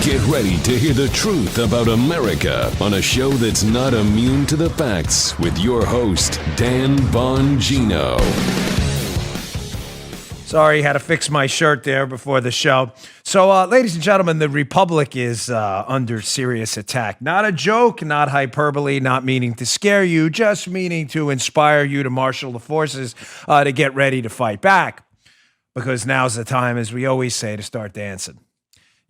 Get ready to hear the truth about America on a show that's not immune to the facts with your host, Dan Bongino. Sorry, had to fix my shirt there before the show. So, ladies and gentlemen, the Republic is under serious attack. Not a joke, not hyperbole, not meaning to scare you, just meaning to inspire you to marshal the forces to get ready to fight back. Because now's the time, as we always say, to start dancing.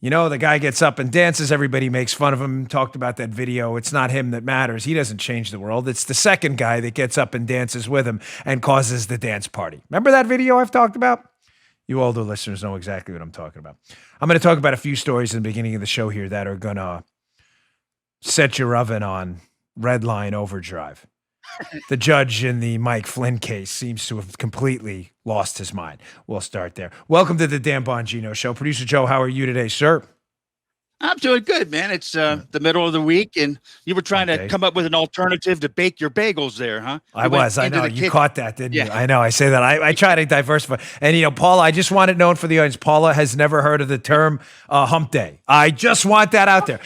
You know, the guy gets up and dances. Everybody makes fun of him. Talked about that video. It's not him that matters. He doesn't change the world. It's the second guy that gets up and dances with him and causes the dance party. Remember that video I've talked about? You older listeners know exactly what I'm talking about. I'm going to talk about a few stories in the beginning of the show here that are going to set your oven on red line overdrive. The judge in the Mike Flynn case seems to have completely lost his mind. We'll start there. Welcome to the Dan Bongino Show. Producer Joe, how are you today, sir? I'm doing good, man. It's the middle of the week, and you were trying to come up with an alternative to bake your bagels there, huh? I know. You caught that, didn't you? I know. I say that. I try to diversify. And, you know, Paula, I just want it known for the audience. Paula has never heard of the term hump day. I just want that out there.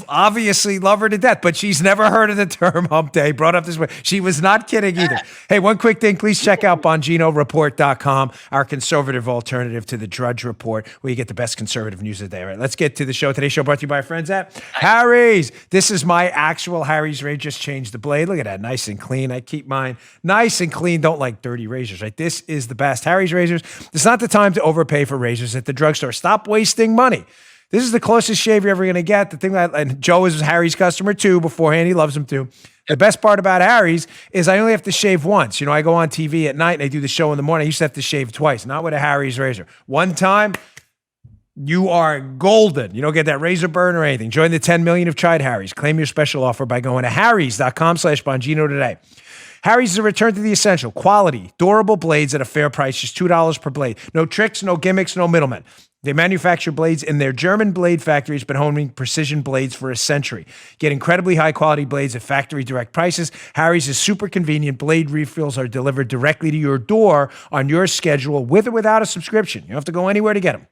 Obviously, love her to death, but she's never heard of the term hump day. Brought up this way. She was not kidding either. Hey, one quick thing. Please check out BonginoReport.com, our conservative alternative to the Drudge Report, where you get the best conservative news of the day. All right, let's get to the show today. Show brought to you by our friends at Harry's. This is my actual Harry's razor. Just changed the blade. Look at that, nice and clean. I keep mine nice and clean. Don't like dirty razors, right? This is the best. Harry's razors. It's not the time to overpay for razors at the drugstore. Stop wasting money. This is the closest shave you're ever going to get. The thing that, and Joe is Harry's customer too beforehand. He loves them too. The best part about Harry's is I only have to shave once. You know, I go on TV at night and I do the show in the morning. I used to have to shave twice, not with a Harry's razor. One time, you are golden. You don't get that razor burn or anything. Join the 10 million who've tried Harry's. Claim your special offer by going to harrys.com/Bongino today. Harry's is a return to the essential. Quality, durable blades at a fair price, just $2 per blade. No tricks, no gimmicks, no middlemen. They manufacture blades in their German blade factory. It's been honing precision blades for a century. Get incredibly high-quality blades at factory direct prices. Harry's is super convenient. Blade refills are delivered directly to your door on your schedule with or without a subscription. You don't have to go anywhere to get them.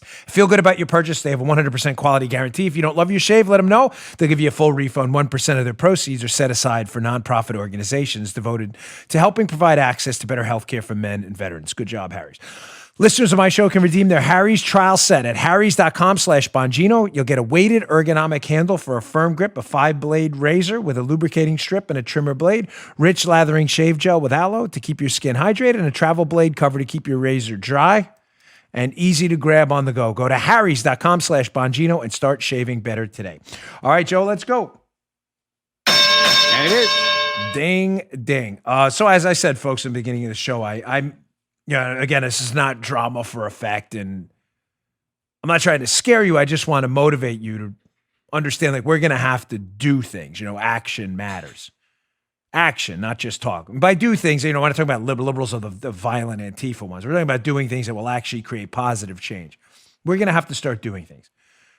Feel good about your purchase. They have a 100% quality guarantee. If you don't love your shave, let them know. They'll give you a full refund. 1% of their proceeds are set aside for nonprofit organizations devoted to helping provide access to better health care for men and veterans. Good job, Harry's. Listeners of my show can redeem their Harry's trial set at harrys.com/Bongino. You'll get a weighted ergonomic handle for a firm grip, a 5-blade razor with a lubricating strip and a trimmer blade, rich lathering shave gel with aloe to keep your skin hydrated, and a travel blade cover to keep your razor dry and easy to grab on the go. Go to harrys.com/Bongino and start shaving better today. All right, Joe, let's go. And it is. Ding, ding. So as I said, folks, in the beginning of the show, I'm again, this is not drama for effect, and I'm not trying to scare you. I just want to motivate you to understand, like, we're going to have to do things. You know, action matters. Action, not just talk. And by do things, you know, when I talk about liberals are the violent Antifa ones. We're talking about doing things that will actually create positive change. We're going to have to start doing things.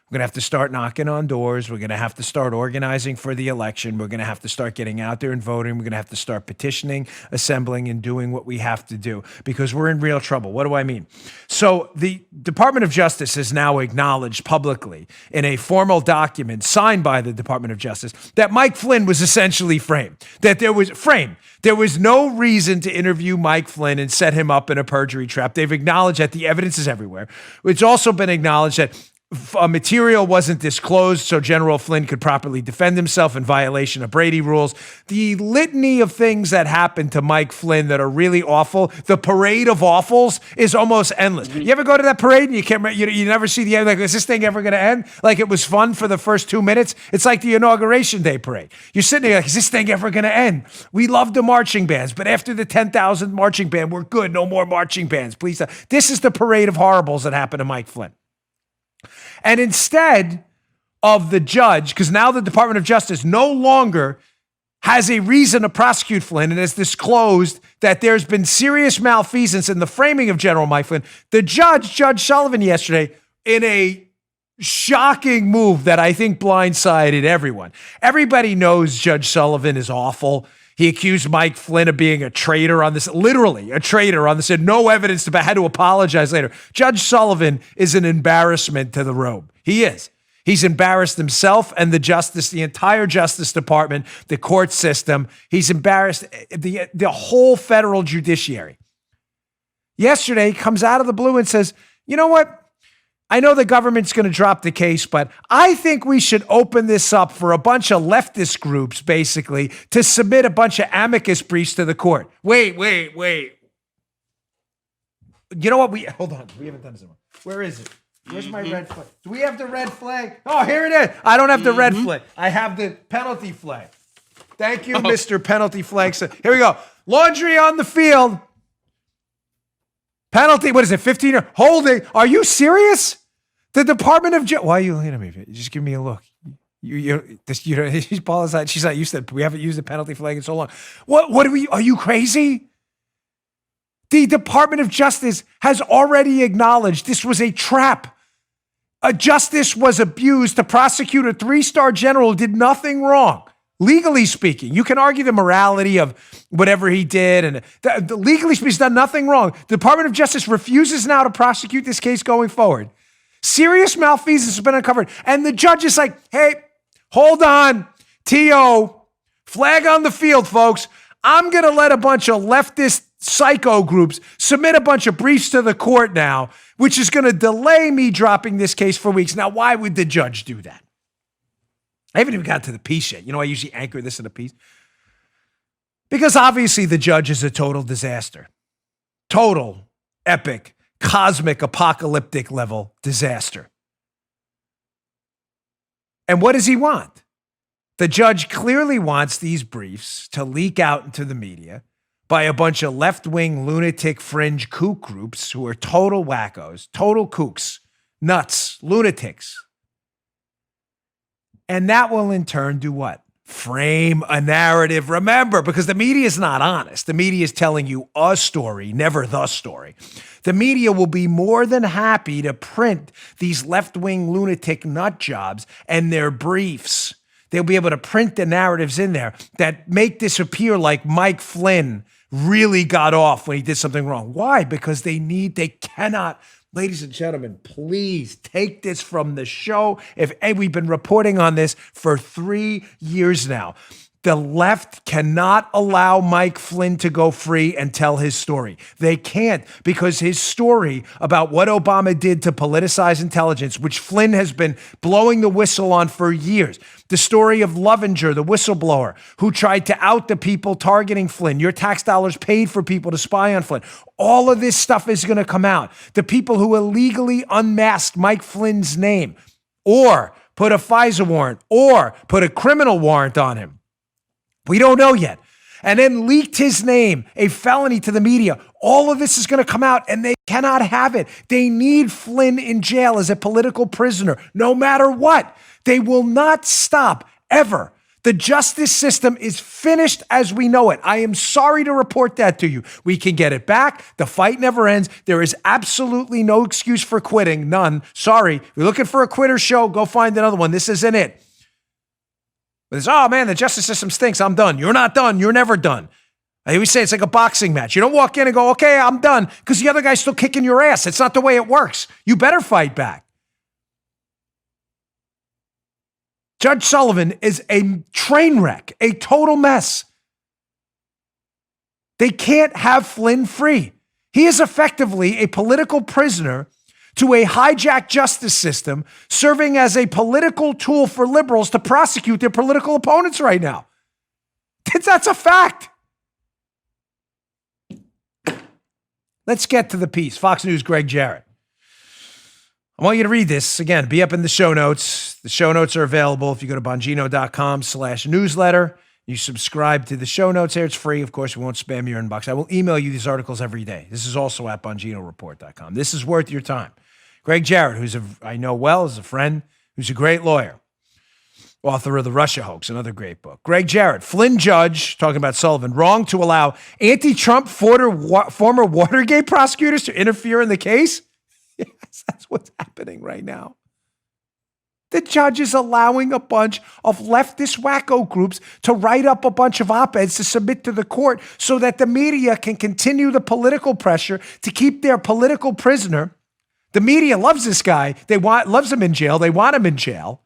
We're going to have to start knocking on doors. We're going to have to start organizing for the election. We're going to have to start getting out there and voting. We're going to have to start petitioning, assembling, and doing what we have to do because we're in real trouble. What do I mean? So the Department of Justice has now acknowledged publicly in a formal document signed by the Department of Justice that Mike Flynn was essentially framed, that there was framed. There was no reason to interview Mike Flynn and set him up in a perjury trap. They've acknowledged that the evidence is everywhere. It's also been acknowledged that material wasn't disclosed so General Flynn could properly defend himself in violation of Brady rules. The litany of things that happened to Mike Flynn that are really awful, the parade of awfuls is almost endless. You ever go to that parade and you never see the end? Like, is this thing ever going to end? Like, it was fun for the first 2 minutes. It's like the Inauguration Day parade. You're sitting there like, is this thing ever going to end? We love the marching bands, but after the 10,000th marching band, we're good. No more marching bands, please. This is the parade of horribles that happened to Mike Flynn. And instead of the judge, because now the Department of Justice no longer has a reason to prosecute Flynn and has disclosed that there's been serious malfeasance in the framing of General Mike Flynn, the judge, Judge Sullivan, yesterday, in a shocking move that I think blindsided everyone. Everybody knows Judge Sullivan is awful. He accused Mike Flynn of being a traitor on this, literally a traitor on this, and no evidence to, had to apologize later. Judge Sullivan is an embarrassment to the robe. He is. He's embarrassed himself and the entire Justice Department, the court system. He's embarrassed the whole federal judiciary. Yesterday, he comes out of the blue and says, you know what? I know the government's going to drop the case, but I think we should open this up for a bunch of leftist groups, basically, to submit a bunch of amicus briefs to the court. Wait. You know what? Hold on. We haven't done this. Where is it? Where's my red flag? Do we have the red flag? Oh, here it is. I don't have the red flag. I have the penalty flag. Thank you, Mr. Penalty Flag. So, here we go. Laundry on the field. Penalty, what is it, 15 or holding? Are you serious? The Department of Why are you looking at me? Just give me a look. She's Paul aside. She's not used to it. We haven't used the penalty flag in so long. Are you crazy? The Department of Justice has already acknowledged this was a trap. A justice was abused to prosecute a 3-star general who did nothing wrong. Legally speaking, you can argue the morality of whatever he did, and legally speaking, he's done nothing wrong. The Department of Justice refuses now to prosecute this case going forward. Serious malfeasance has been uncovered. And the judge is like, hey, hold on, T.O., flag on the field, folks. I'm going to let a bunch of leftist psycho groups submit a bunch of briefs to the court now, which is going to delay me dropping this case for weeks. Now, why would the judge do that? I haven't even got to the piece yet. You know, I usually anchor this in a piece. Because obviously the judge is a total disaster. Total, epic, cosmic, apocalyptic level disaster. And what does he want? The judge clearly wants these briefs to leak out into the media by a bunch of left-wing lunatic fringe kook groups who are total wackos, total kooks, nuts, lunatics. And that will in turn do what? Frame a narrative. Remember, because the media is not honest. The media is telling you a story, never the story. The media will be more than happy to print these left-wing lunatic nut jobs and their briefs. They'll be able to print the narratives in there that make this appear like Mike Flynn really got off when he did something wrong. Why? Because they cannot. Ladies and gentlemen, please take this from the show. We've been reporting on this for 3 years now. The left cannot allow Mike Flynn to go free and tell his story. They can't, because his story about what Obama did to politicize intelligence, which Flynn has been blowing the whistle on for years. The story of Lovinger, the whistleblower, who tried to out the people targeting Flynn. Your tax dollars paid for people to spy on Flynn. All of this stuff is going to come out. The people who illegally unmasked Mike Flynn's name, or put a FISA warrant, or put a criminal warrant on him. We don't know yet. And then leaked his name, a felony, to the media. All of this is going to come out, and they cannot have it. They need Flynn in jail as a political prisoner, no matter what. They will not stop, ever. The justice system is finished as we know it. I am sorry to report that to you. We can get it back. The fight never ends. There is absolutely no excuse for quitting. None. Sorry. If you're looking for a quitter show, go find another one. This isn't it. But it's, oh man, the justice system stinks. I'm done. You're not done. You're never done. I always say it's like a boxing match. You don't walk in and go, okay, I'm done, because the other guy's still kicking your ass. It's not the way it works. You better fight back. Judge Sullivan is a train wreck, a total mess. They can't have Flynn free. He is effectively a political prisoner to a hijacked justice system, serving as a political tool for liberals to prosecute their political opponents right now. That's a fact. Let's get to the piece. Fox News, Greg Jarrett. I want you to read this. Again, be up in the show notes. The show notes are available if you go to Bongino.com/newsletter. You subscribe to the show notes here. It's free. Of course, we won't spam your inbox. I will email you these articles every day. This is also at BonginoReport.com. This is worth your time. Greg Jarrett, I know well, is a friend, who's a great lawyer, author of The Russia Hoax, another great book. Greg Jarrett, Flynn judge, talking about Sullivan, wrong to allow anti-Trump former Watergate prosecutors to interfere in the case? Yes, that's what's happening right now. The judge is allowing a bunch of leftist wacko groups to write up a bunch of op-eds to submit to the court so that the media can continue the political pressure to keep their political prisoner, The media loves this guy. Loves him in jail. They want him in jail,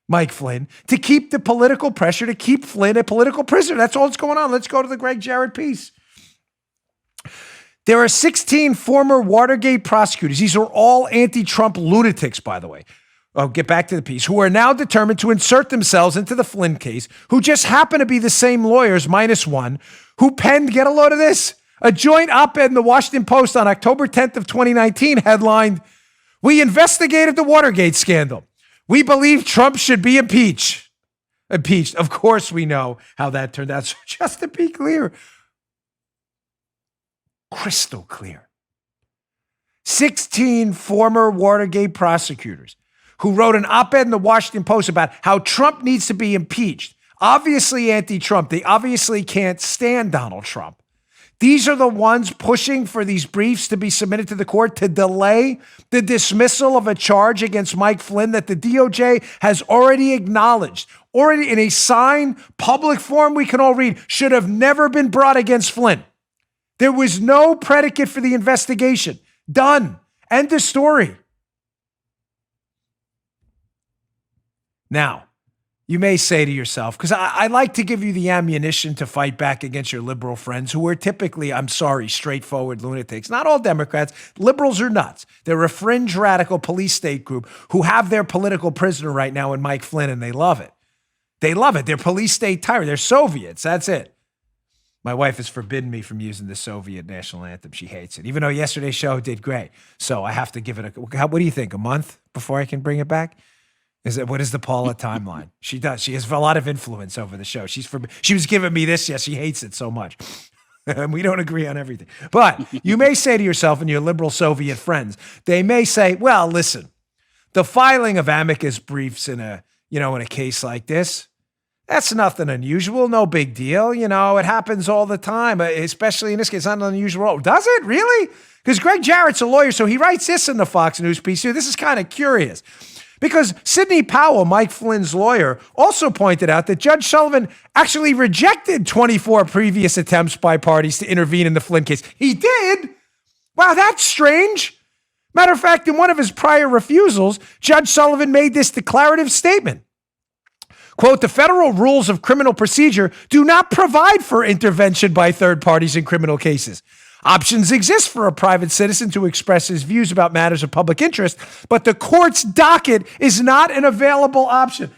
Mike Flynn, to keep the political pressure, to keep Flynn a political prisoner. That's all that's going on. Let's go to the Greg Jarrett piece. There are 16 former Watergate prosecutors. These are all anti-Trump lunatics, by the way. I'll get back to the piece, who are now determined to insert themselves into the Flynn case, who just happen to be the same lawyers, minus one, who penned, get a load of this, a joint op-ed in the Washington Post on October 10th of 2019 headlined, "We investigated the Watergate scandal. We believe Trump should be impeached." Impeached. Of course we know how that turned out. So just to be clear, crystal clear, 16 former Watergate prosecutors who wrote an op-ed in the Washington Post about how Trump needs to be impeached. Obviously anti-Trump. They obviously can't stand Donald Trump. These are the ones pushing for these briefs to be submitted to the court to delay the dismissal of a charge against Mike Flynn that the DOJ has already acknowledged, already in a signed public form we can all read, should have never been brought against Flynn. There was no predicate for the investigation. Done. End of story. Now, you may say to yourself, because I like to give you the ammunition to fight back against your liberal friends who are typically, I'm sorry, straightforward lunatics. Not all Democrats. Liberals are nuts. They're a fringe radical police state group who have their political prisoner right now in Mike Flynn, and they love it. They love it. They're police state tyrants. They're Soviets. That's it. My wife has forbidden me from using the Soviet national anthem. She hates it, even though yesterday's show did great. So I have to give it what do you think, a month before I can bring it back? What is the Paula timeline? She does. She has a lot of influence over the show. She was giving me this. Yes, she hates it so much. And we don't agree on everything. But you may say to yourself and your liberal Soviet friends, they may say, well, listen, the filing of amicus briefs in a case like this, that's nothing unusual. No big deal. It happens all the time, especially in this case. It's not unusual. Does it really? Because Greg Jarrett's a lawyer, so he writes this in the Fox News piece here. This is kind of curious. Because Sidney Powell, Mike Flynn's lawyer, also pointed out that Judge Sullivan actually rejected 24 previous attempts by parties to intervene in the Flynn case. He did? Wow, that's strange. Matter of fact, in one of his prior refusals, Judge Sullivan made this declarative statement. Quote, "The federal rules of criminal procedure do not provide for intervention by third parties in criminal cases. Options exist for a private citizen to express his views about matters of public interest, but the court's docket is not an available option."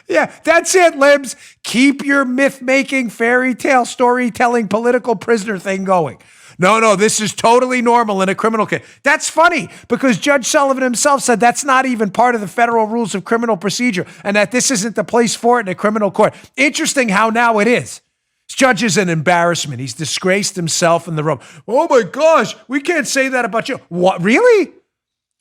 Yeah, that's it, libs. Keep your myth-making, fairy tale, storytelling, political prisoner thing going. No, this is totally normal in a criminal case. That's funny because Judge Sullivan himself said that's not even part of the federal rules of criminal procedure and that this isn't the place for it in a criminal court. Interesting how now it is. This judge is an embarrassment. He's disgraced himself in the room. Oh my gosh, we can't say that about you. What, really?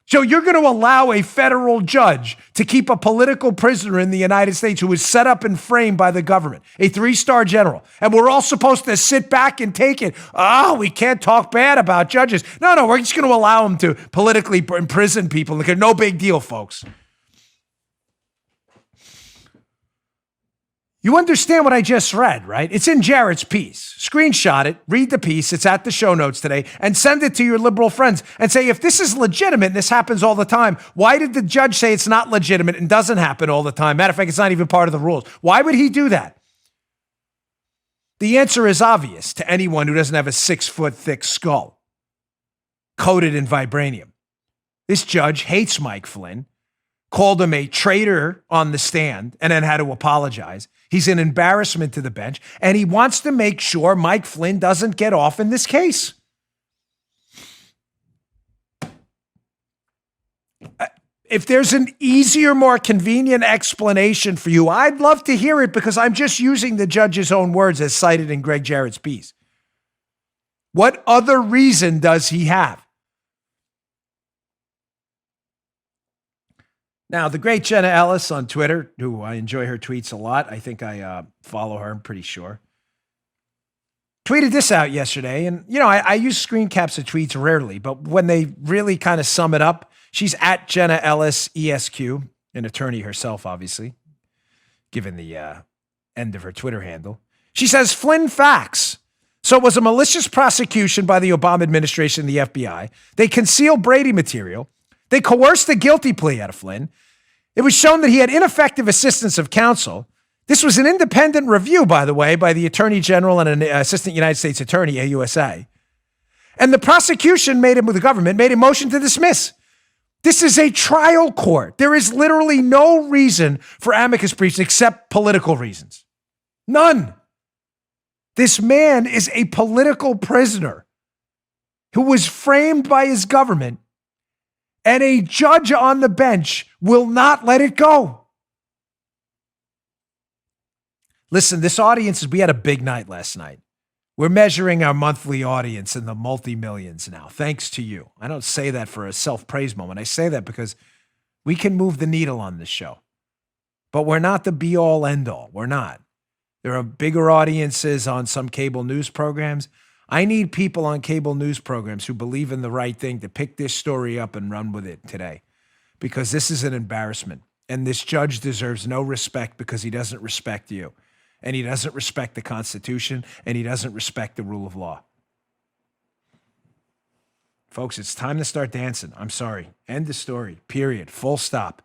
So you're going to allow a federal judge to keep a political prisoner in the United States who was set up and framed by the government, a 3-star general, and we're all supposed to sit back and take it. Oh, we can't talk bad about judges. No, we're just going to allow them to politically imprison people. No big deal, folks. You understand what I just read, right? It's in Jarrett's piece. Screenshot it, read the piece. It's at the show notes today, and send it to your liberal friends and say, if this is legitimate and this happens all the time, why did the judge say it's not legitimate and doesn't happen all the time? Matter of fact, it's not even part of the rules. Why would he do that? The answer is obvious to anyone who doesn't have a 6-foot thick skull coated in vibranium. This judge hates Mike Flynn, called him a traitor on the stand, and then had to apologize. He's an embarrassment to the bench, and he wants to make sure Mike Flynn doesn't get off in this case. If there's an easier, more convenient explanation for you, I'd love to hear it because I'm just using the judge's own words as cited in Greg Jarrett's piece. What other reason does he have? Now, the great Jenna Ellis on Twitter, who I enjoy her tweets a lot. I think I follow her, I'm pretty sure. Tweeted this out yesterday. And, I use screen caps of tweets rarely, but when they really kind of sum it up, she's at Jenna Ellis ESQ, an attorney herself, obviously, given the end of her Twitter handle. She says, Flynn facts. So it was a malicious prosecution by the Obama administration and the FBI. They concealed Brady material. They coerced a guilty plea out of Flynn. It was shown that he had ineffective assistance of counsel. This was an independent review, by the way, by the Attorney General and an Assistant United States Attorney, AUSA. And the prosecution the government made a motion to dismiss. This is a trial court. There is literally no reason for amicus briefs except political reasons. None. This man is a political prisoner who was framed by his government, and a judge on the bench will not let it go. Listen, this audience, we had a big night last night. We're measuring our monthly audience in the multi-millions now, thanks to you. I don't say that for a self-praise moment. I say that because we can move the needle on this show. But we're not the be-all, end-all. We're not. There are bigger audiences on some cable news programs. I need people on cable news programs who believe in the right thing to pick this story up and run with it today, because this is an embarrassment. And this judge deserves no respect because he doesn't respect you. And he doesn't respect the Constitution, and he doesn't respect the rule of law. Folks, it's time to start dancing. I'm sorry. End the story. Period. Full stop.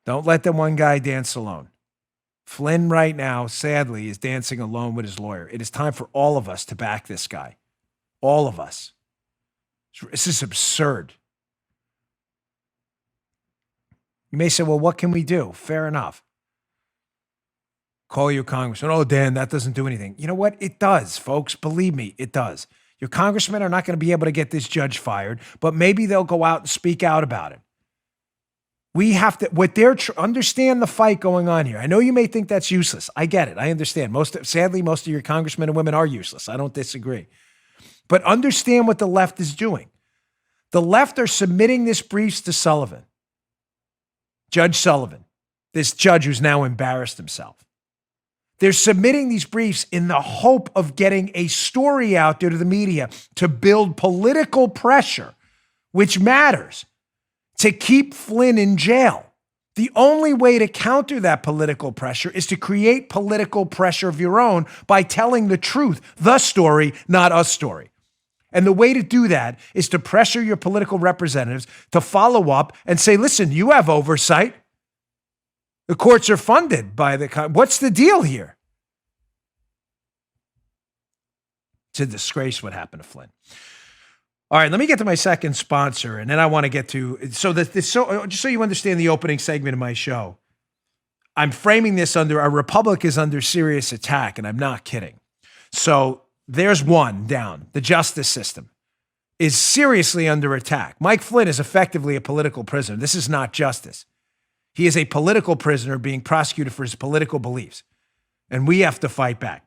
Don't let the one guy dance alone. Flynn right now, sadly, is dancing alone with his lawyer. It is time for all of us to back this guy. All of us. This is absurd. You may say, well, what can we do? Fair enough. Call your congressman. Oh, Dan, that doesn't do anything. You know what? It does, folks. Believe me, it does. Your congressmen are not going to be able to get this judge fired, but maybe they'll go out and speak out about it. We have to, understand the fight going on here. I know you may think that's useless. I get it. I understand. Sadly, most of your congressmen and women are useless. I don't disagree. But understand what the left is doing. The left are submitting this briefs to Sullivan. Judge Sullivan, this judge who's now embarrassed himself. They're submitting these briefs in the hope of getting a story out there to the media to build political pressure, which matters, to keep Flynn in jail. The only way to counter that political pressure is to create political pressure of your own by telling the truth, the story, not a story. And the way to do that is to pressure your political representatives to follow up and say, listen, you have oversight. The courts are funded by what's the deal here? It's a disgrace what happened to Flynn. All right, let me get to my second sponsor, and then I want to get to, just so you understand the opening segment of my show, I'm framing this under, our republic is under serious attack, and I'm not kidding. So there's one down. The justice system is seriously under attack. Mike Flynn is effectively a political prisoner. This is not justice. He is a political prisoner being prosecuted for his political beliefs, and we have to fight back.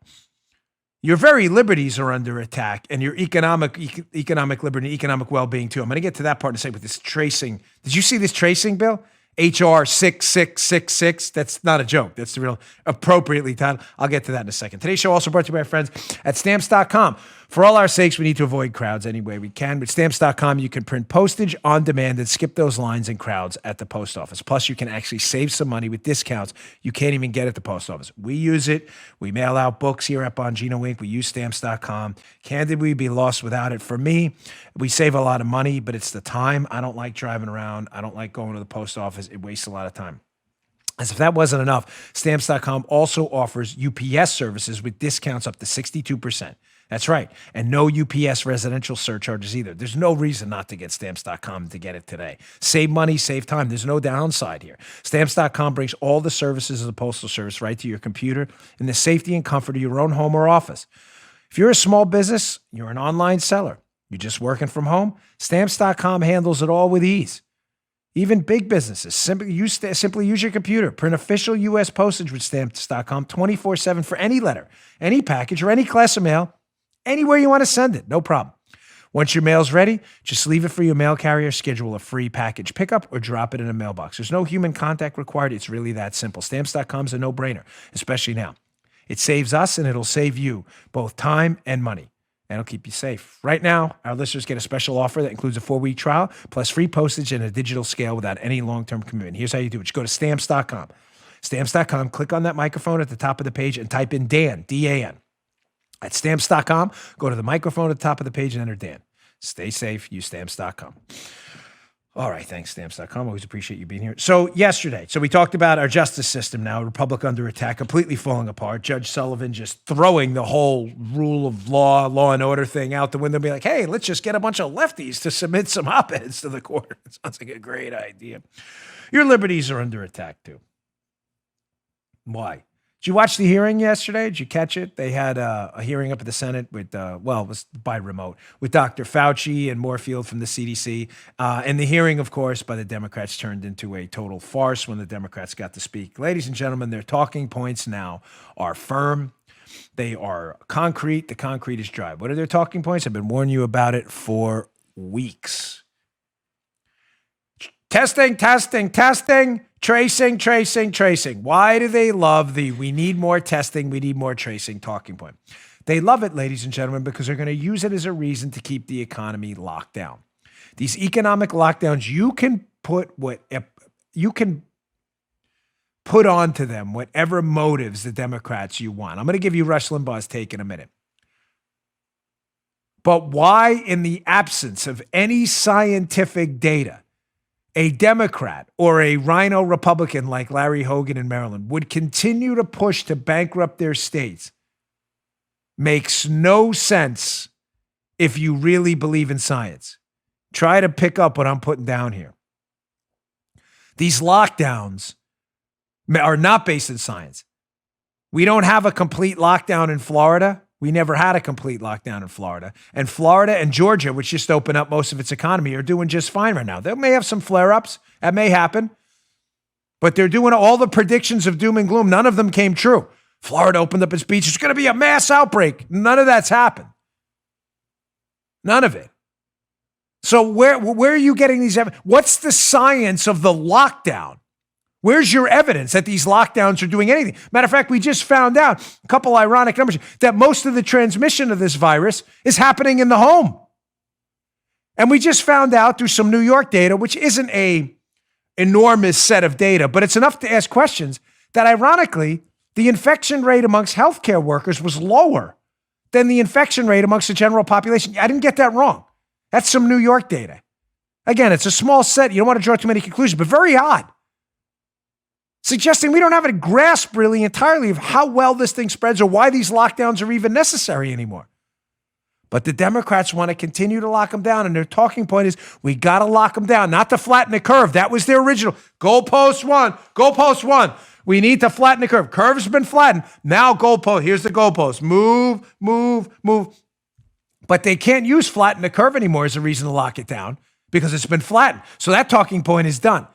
Your very liberties are under attack, and your economic liberty, economic well-being too. I'm going to get to that part in a second with this tracing. Did you see this tracing bill? HR 6666. That's not a joke. That's the real appropriately titled. I'll get to that in a second. Today's show also brought to you by our friends at Stamps.com. For all our sakes, we need to avoid crowds any way we can. With Stamps.com, you can print postage on demand and skip those lines and crowds at the post office. Plus, you can actually save some money with discounts you can't even get at the post office. We use it. We mail out books here at Bongino Inc. We use Stamps.com. Candidly, we'd be lost without it. For me, we save a lot of money, but it's the time. I don't like driving around. I don't like going to the post office. It wastes a lot of time. As if that wasn't enough, Stamps.com also offers UPS services with discounts up to 62%. That's right. And no UPS residential surcharges either. There's no reason not to get Stamps.com to get it today. Save money, save time. There's no downside here. Stamps.com brings all the services of the Postal Service right to your computer in the safety and comfort of your own home or office. If you're a small business, you're an online seller, you're just working from home, Stamps.com handles it all with ease. Even big businesses, simply use your computer. Print official U.S. postage with Stamps.com 24/7 for any letter, any package, or any class of mail, anywhere you want to send it, no problem. Once your mail's ready, just leave it for your mail carrier, schedule a free package pickup, or drop it in a mailbox. There's no human contact required. It's really that simple. Stamps.com is a no-brainer, especially now. It saves us, and it'll save you both time and money. And it'll keep you safe. Right now, our listeners get a special offer that includes a 4-week trial, plus free postage and a digital scale without any long-term commitment. Here's how you do it. Just go to Stamps.com. Stamps.com, click on that microphone at the top of the page and type in Dan, D-A-N. At Stamps.com, go to the microphone at the top of the page and enter Dan. Stay safe. Use Stamps.com. All right. Thanks, Stamps.com. Always appreciate you being here. So yesterday, we talked about our justice system now, Republic under attack, completely falling apart. Judge Sullivan just throwing the whole rule of law and order thing out the window and be like, hey, let's just get a bunch of lefties to submit some op-eds to the court. It sounds like a great idea. Your liberties are under attack too. Why? Did you watch the hearing yesterday? Did you catch it? They had a hearing up at the Senate with, it was by remote, with Dr. Fauci and Moorfield from the CDC. And the hearing, of course, by the Democrats turned into a total farce when the Democrats got to speak. Ladies and gentlemen, their talking points now are firm. They are concrete. The concrete is dry. What are their talking points? I've been warning you about it for weeks. Testing, tracing. Why do they love the we need more testing, we need more tracing talking point? They love it, ladies and gentlemen, because they're going to use it as a reason to keep the economy locked down. These economic lockdowns, you can put onto them whatever motives the Democrats you want. I'm going to give you Rush Limbaugh's take in a minute. But why, in the absence of any scientific data, a Democrat or a rhino Republican like Larry Hogan in Maryland would continue to push to bankrupt their states makes no sense if you really believe in science. Try to pick up what I'm putting down here. These lockdowns are not based in science. We don't have a complete lockdown in Florida. We never had a complete lockdown in Florida. And Florida and Georgia, which just opened up most of its economy, are doing just fine right now. They may have some flare-ups. That may happen. But they're doing all the predictions of doom and gloom. None of them came true. Florida opened up its beaches. It's going to be a mass outbreak. None of that's happened. None of it. So where are you getting these evidence? What's the science of the lockdown? Where's your evidence that these lockdowns are doing anything? Matter of fact, we just found out, a couple ironic numbers, that most of the transmission of this virus is happening in the home. And we just found out through some New York data, which isn't a enormous set of data, but it's enough to ask questions, that ironically, the infection rate amongst healthcare workers was lower than the infection rate amongst the general population. I didn't get that wrong. That's some New York data. Again, it's a small set. You don't want to draw too many conclusions, but very odd. Suggesting we don't have a grasp really entirely of how well this thing spreads or why these lockdowns are even necessary anymore. But the Democrats want to continue to lock them down, and their talking point is we got to lock them down, not to flatten the curve. That was their original. Goalpost one. We need to flatten the curve. Curve's been flattened. Now goalpost. Here's the goalpost. Move. But they can't use flatten the curve anymore as a reason to lock it down because it's been flattened. So that talking point is done.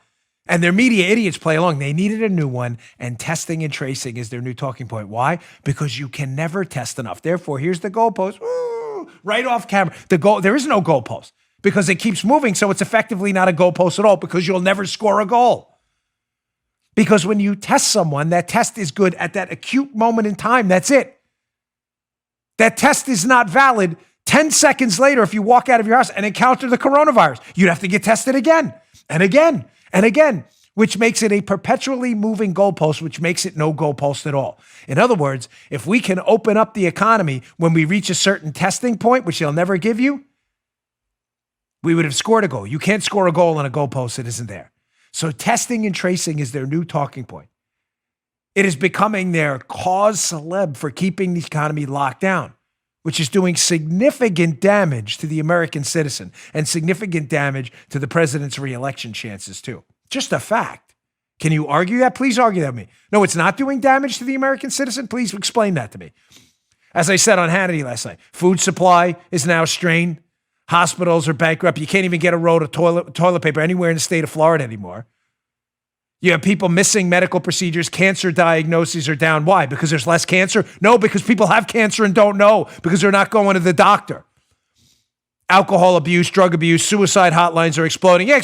And their media idiots play along. They needed a new one, and testing and tracing is their new talking point. Why? Because you can never test enough. Therefore, here's the goalpost. Ooh, right off camera. There is no goalpost because it keeps moving, so it's effectively not a goalpost at all because you'll never score a goal. Because when you test someone, that test is good at that acute moment in time. That's it. That test is not valid 10 seconds later if you walk out of your house and encounter the coronavirus. You'd have to get tested again and again. And again, which makes it a perpetually moving goalpost, which makes it no goalpost at all. In other words, if we can open up the economy when we reach a certain testing point, which they'll never give you, we would have scored a goal. You can't score a goal on a goalpost that isn't there. So testing and tracing is their new talking point. It is becoming their cause celeb for keeping the economy locked down, which is doing significant damage to the American citizen and significant damage to the president's reelection chances too. Just a fact. Can you argue that? Please argue that with me. No, it's not doing damage to the American citizen. Please explain that to me. As I said on Hannity last night, food supply is now strained. Hospitals are bankrupt. You can't even get a roll of toilet paper anywhere in the state of Florida anymore. You have people missing medical procedures. Cancer diagnoses are down. Why? Because there's less cancer? No, because people have cancer and don't know because they're not going to the doctor. Alcohol abuse, drug abuse, suicide hotlines are exploding. Yeah,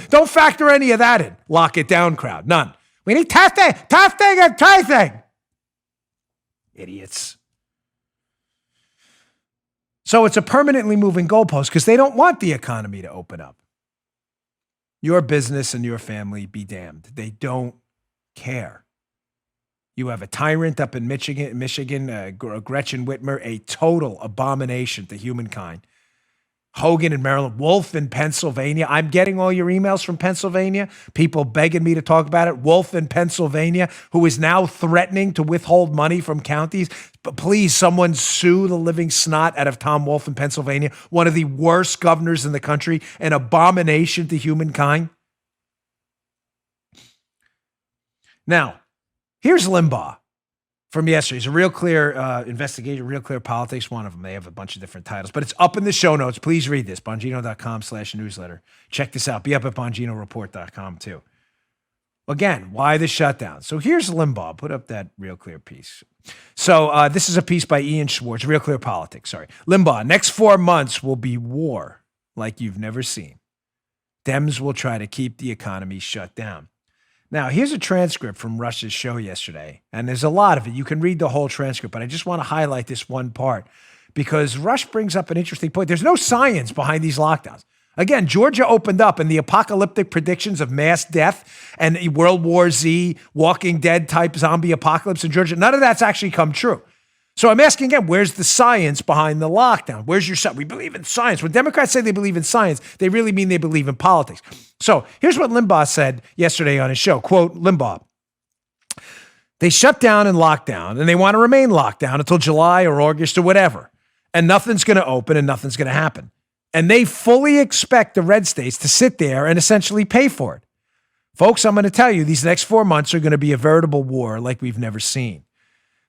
don't factor any of that in. Lock it down, crowd. None. We need testing and tracing. Idiots. So it's a permanently moving goalpost because they don't want the economy to open up. Your business and your family be damned. They don't care. You have a tyrant up in Michigan, Gretchen Whitmer, a total abomination to humankind. Hogan in Maryland, Wolf in Pennsylvania. I'm getting all your emails from Pennsylvania, people begging me to talk about it. Wolf in Pennsylvania, who is now threatening to withhold money from counties. But please, someone sue the living snot out of Tom Wolf in Pennsylvania, one of the worst governors in the country, an abomination to humankind. Now, here's Limbaugh from yesterday. It's a Real Clear investigation, Real Clear Politics, one of them. They have a bunch of different titles, but it's up in the show notes. Please read this, Bongino.com/newsletter. Check this out. Be up at BonginoReport.com too. Again, why the shutdown? So here's Limbaugh. Put up that Real Clear piece. So this is a piece by Ian Schwartz, Real Clear Politics, sorry. Limbaugh, next 4 months will be war like you've never seen. Dems will try to keep the economy shut down. Now, here's a transcript from Rush's show yesterday, and there's a lot of it. You can read the whole transcript, but I just want to highlight this one part because Rush brings up an interesting point. There's no science behind these lockdowns. Again, Georgia opened up, and the apocalyptic predictions of mass death and World War Z, Walking Dead type zombie apocalypse in Georgia, none of that's actually come true. So I'm asking again, where's the science behind the lockdown? Where's your science? We believe in science. When Democrats say they believe in science, they really mean they believe in politics. So here's what Limbaugh said yesterday on his show. Quote, Limbaugh, they shut down and locked down, and they want to remain locked down until July or August or whatever. And nothing's going to open and nothing's going to happen. And they fully expect the red states to sit there and essentially pay for it. Folks, I'm going to tell you, these next 4 months are going to be a veritable war like we've never seen.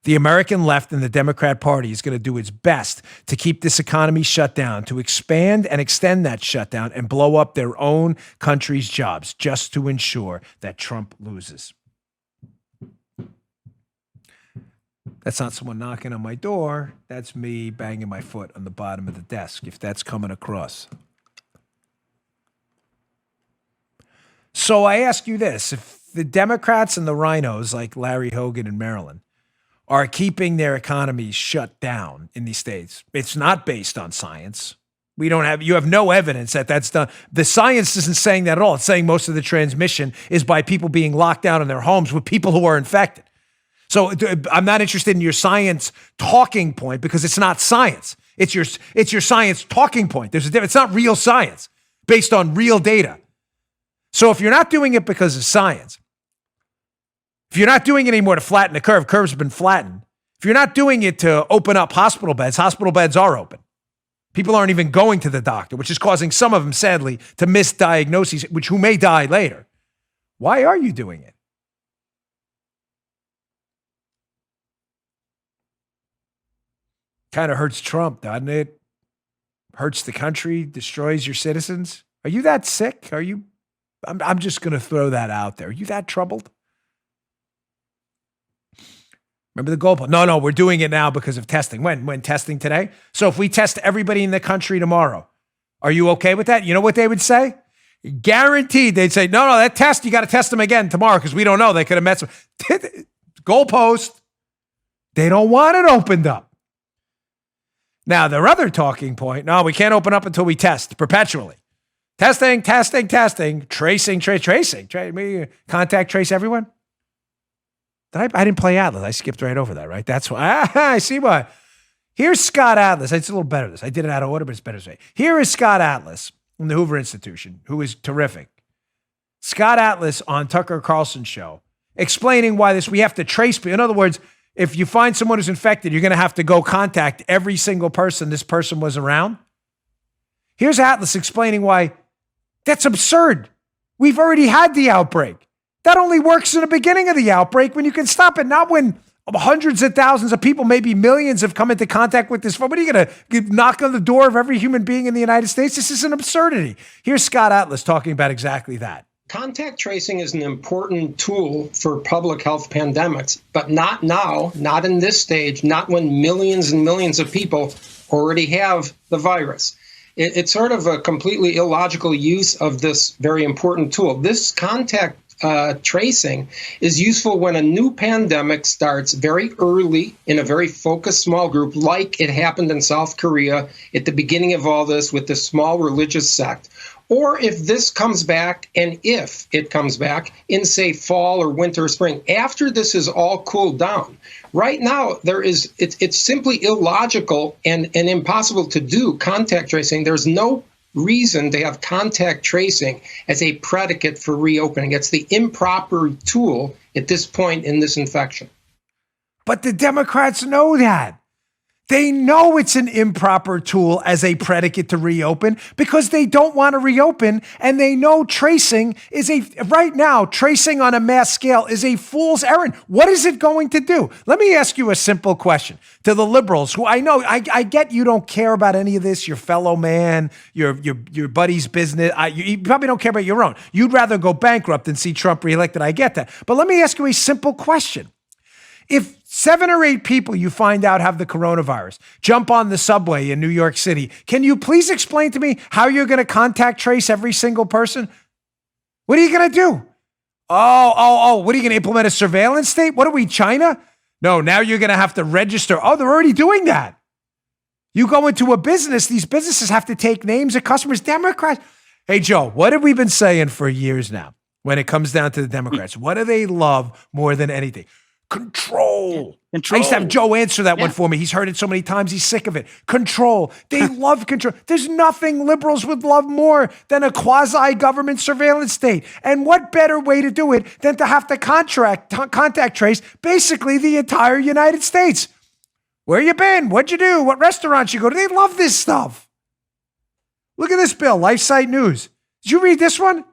The American left and the Democrat Party is going to do its best to keep this economy shut down, to expand and extend that shutdown and blow up their own country's jobs just to ensure that Trump loses. That's not someone knocking on my door. That's me banging my foot on the bottom of the desk, if that's coming across. So I ask you this. If the Democrats and the rhinos like Larry Hogan in Maryland are keeping their economies shut down in these states, it's not based on science. You have no evidence that that's done. The science isn't saying that at all. It's saying most of the transmission is by people being locked down in their homes with people who are infected. So I'm not interested in your science talking point because it's not science. It's your science talking point. There's a difference. It's not real science based on real data. So if you're not doing it because of science, if you're not doing it anymore to flatten the curve, curves have been flattened. If you're not doing it to open up hospital beds are open. People aren't even going to the doctor, which is causing some of them, sadly, to miss diagnoses, who may die later. Why are you doing it? Kind of hurts Trump, doesn't it? Hurts the country, destroys your citizens. Are you that sick? I'm just going to throw that out there. Are you that troubled? Remember the goalpost? No, we're doing it now because of testing. When testing today? So if we test everybody in the country tomorrow, are you okay with that? You know what they would say? Guaranteed. They'd say, no, that test, you got to test them again tomorrow because we don't know. They could have met some. Goalpost. They don't want it opened up. Now, their other talking point, no, we can't open up until we test perpetually. Testing, tracing. Contact trace everyone. I didn't play Atlas. I skipped right over that, right? That's why. I see why. Here's Scott Atlas. It's a little better this. I did it out of order, but it's better to say. Here is Scott Atlas from the Hoover Institution, who is terrific. Scott Atlas on Tucker Carlson's show, explaining why we have to trace people. In other words, if you find someone who's infected, you're going to have to go contact every single person this person was around. Here's Atlas explaining why that's absurd. We've already had the outbreak. That only works in the beginning of the outbreak when you can stop it, not when hundreds of thousands of people, maybe millions, have come into contact with this. What are you going to knock on the door of every human being in the United States? This is an absurdity. Here's Scott Atlas talking about exactly that. Contact tracing is an important tool for public health pandemics, but not now, not in this stage, not when millions and millions of people already have the virus. It's sort of a completely illogical use of this very important tool. This contact tracing is useful when a new pandemic starts very early in a very focused small group, like it happened in South Korea at the beginning of all this with this small religious sect, Or if this comes back, and if it comes back in, say, fall or winter or spring, after this is all cooled down. Right now, it's simply illogical and impossible to do contact tracing. There's no reason to have contact tracing as a predicate for reopening. It's the improper tool at this point in this infection. But the Democrats know that. They know it's an improper tool as a predicate to reopen because they don't want to reopen, and they know tracing right now, tracing on a mass scale is a fool's errand. What is it going to do? Let me ask you a simple question to the liberals who I know, I get you don't care about any of this, your fellow man, your buddy's business. You probably don't care about your own. You'd rather go bankrupt than see Trump reelected. I get that. But let me ask you a simple question. If 7 or 8 people you find out have the coronavirus jump on the subway in New York City, can you please explain to me how you're going to contact trace every single person? What are you going to do? What are you going to implement a surveillance state? What are we, China? No, now you're going to have to register. Oh, they're already doing that. You go into a business, these businesses have to take names of customers. Democrats. Hey, Joe, what have we been saying for years now when it comes down to the Democrats? What do they love more than anything? Control. I used to have Joe answer that one for me. He's heard it so many times. He's sick of it. Control. They love control. There's nothing liberals would love more than a quasi-government surveillance state. And what better way to do it than to have to contact trace basically the entire United States? Where you been? What'd you do? What restaurants you go to? They love this stuff. Look at this bill, LifeSite News. Did you read this one?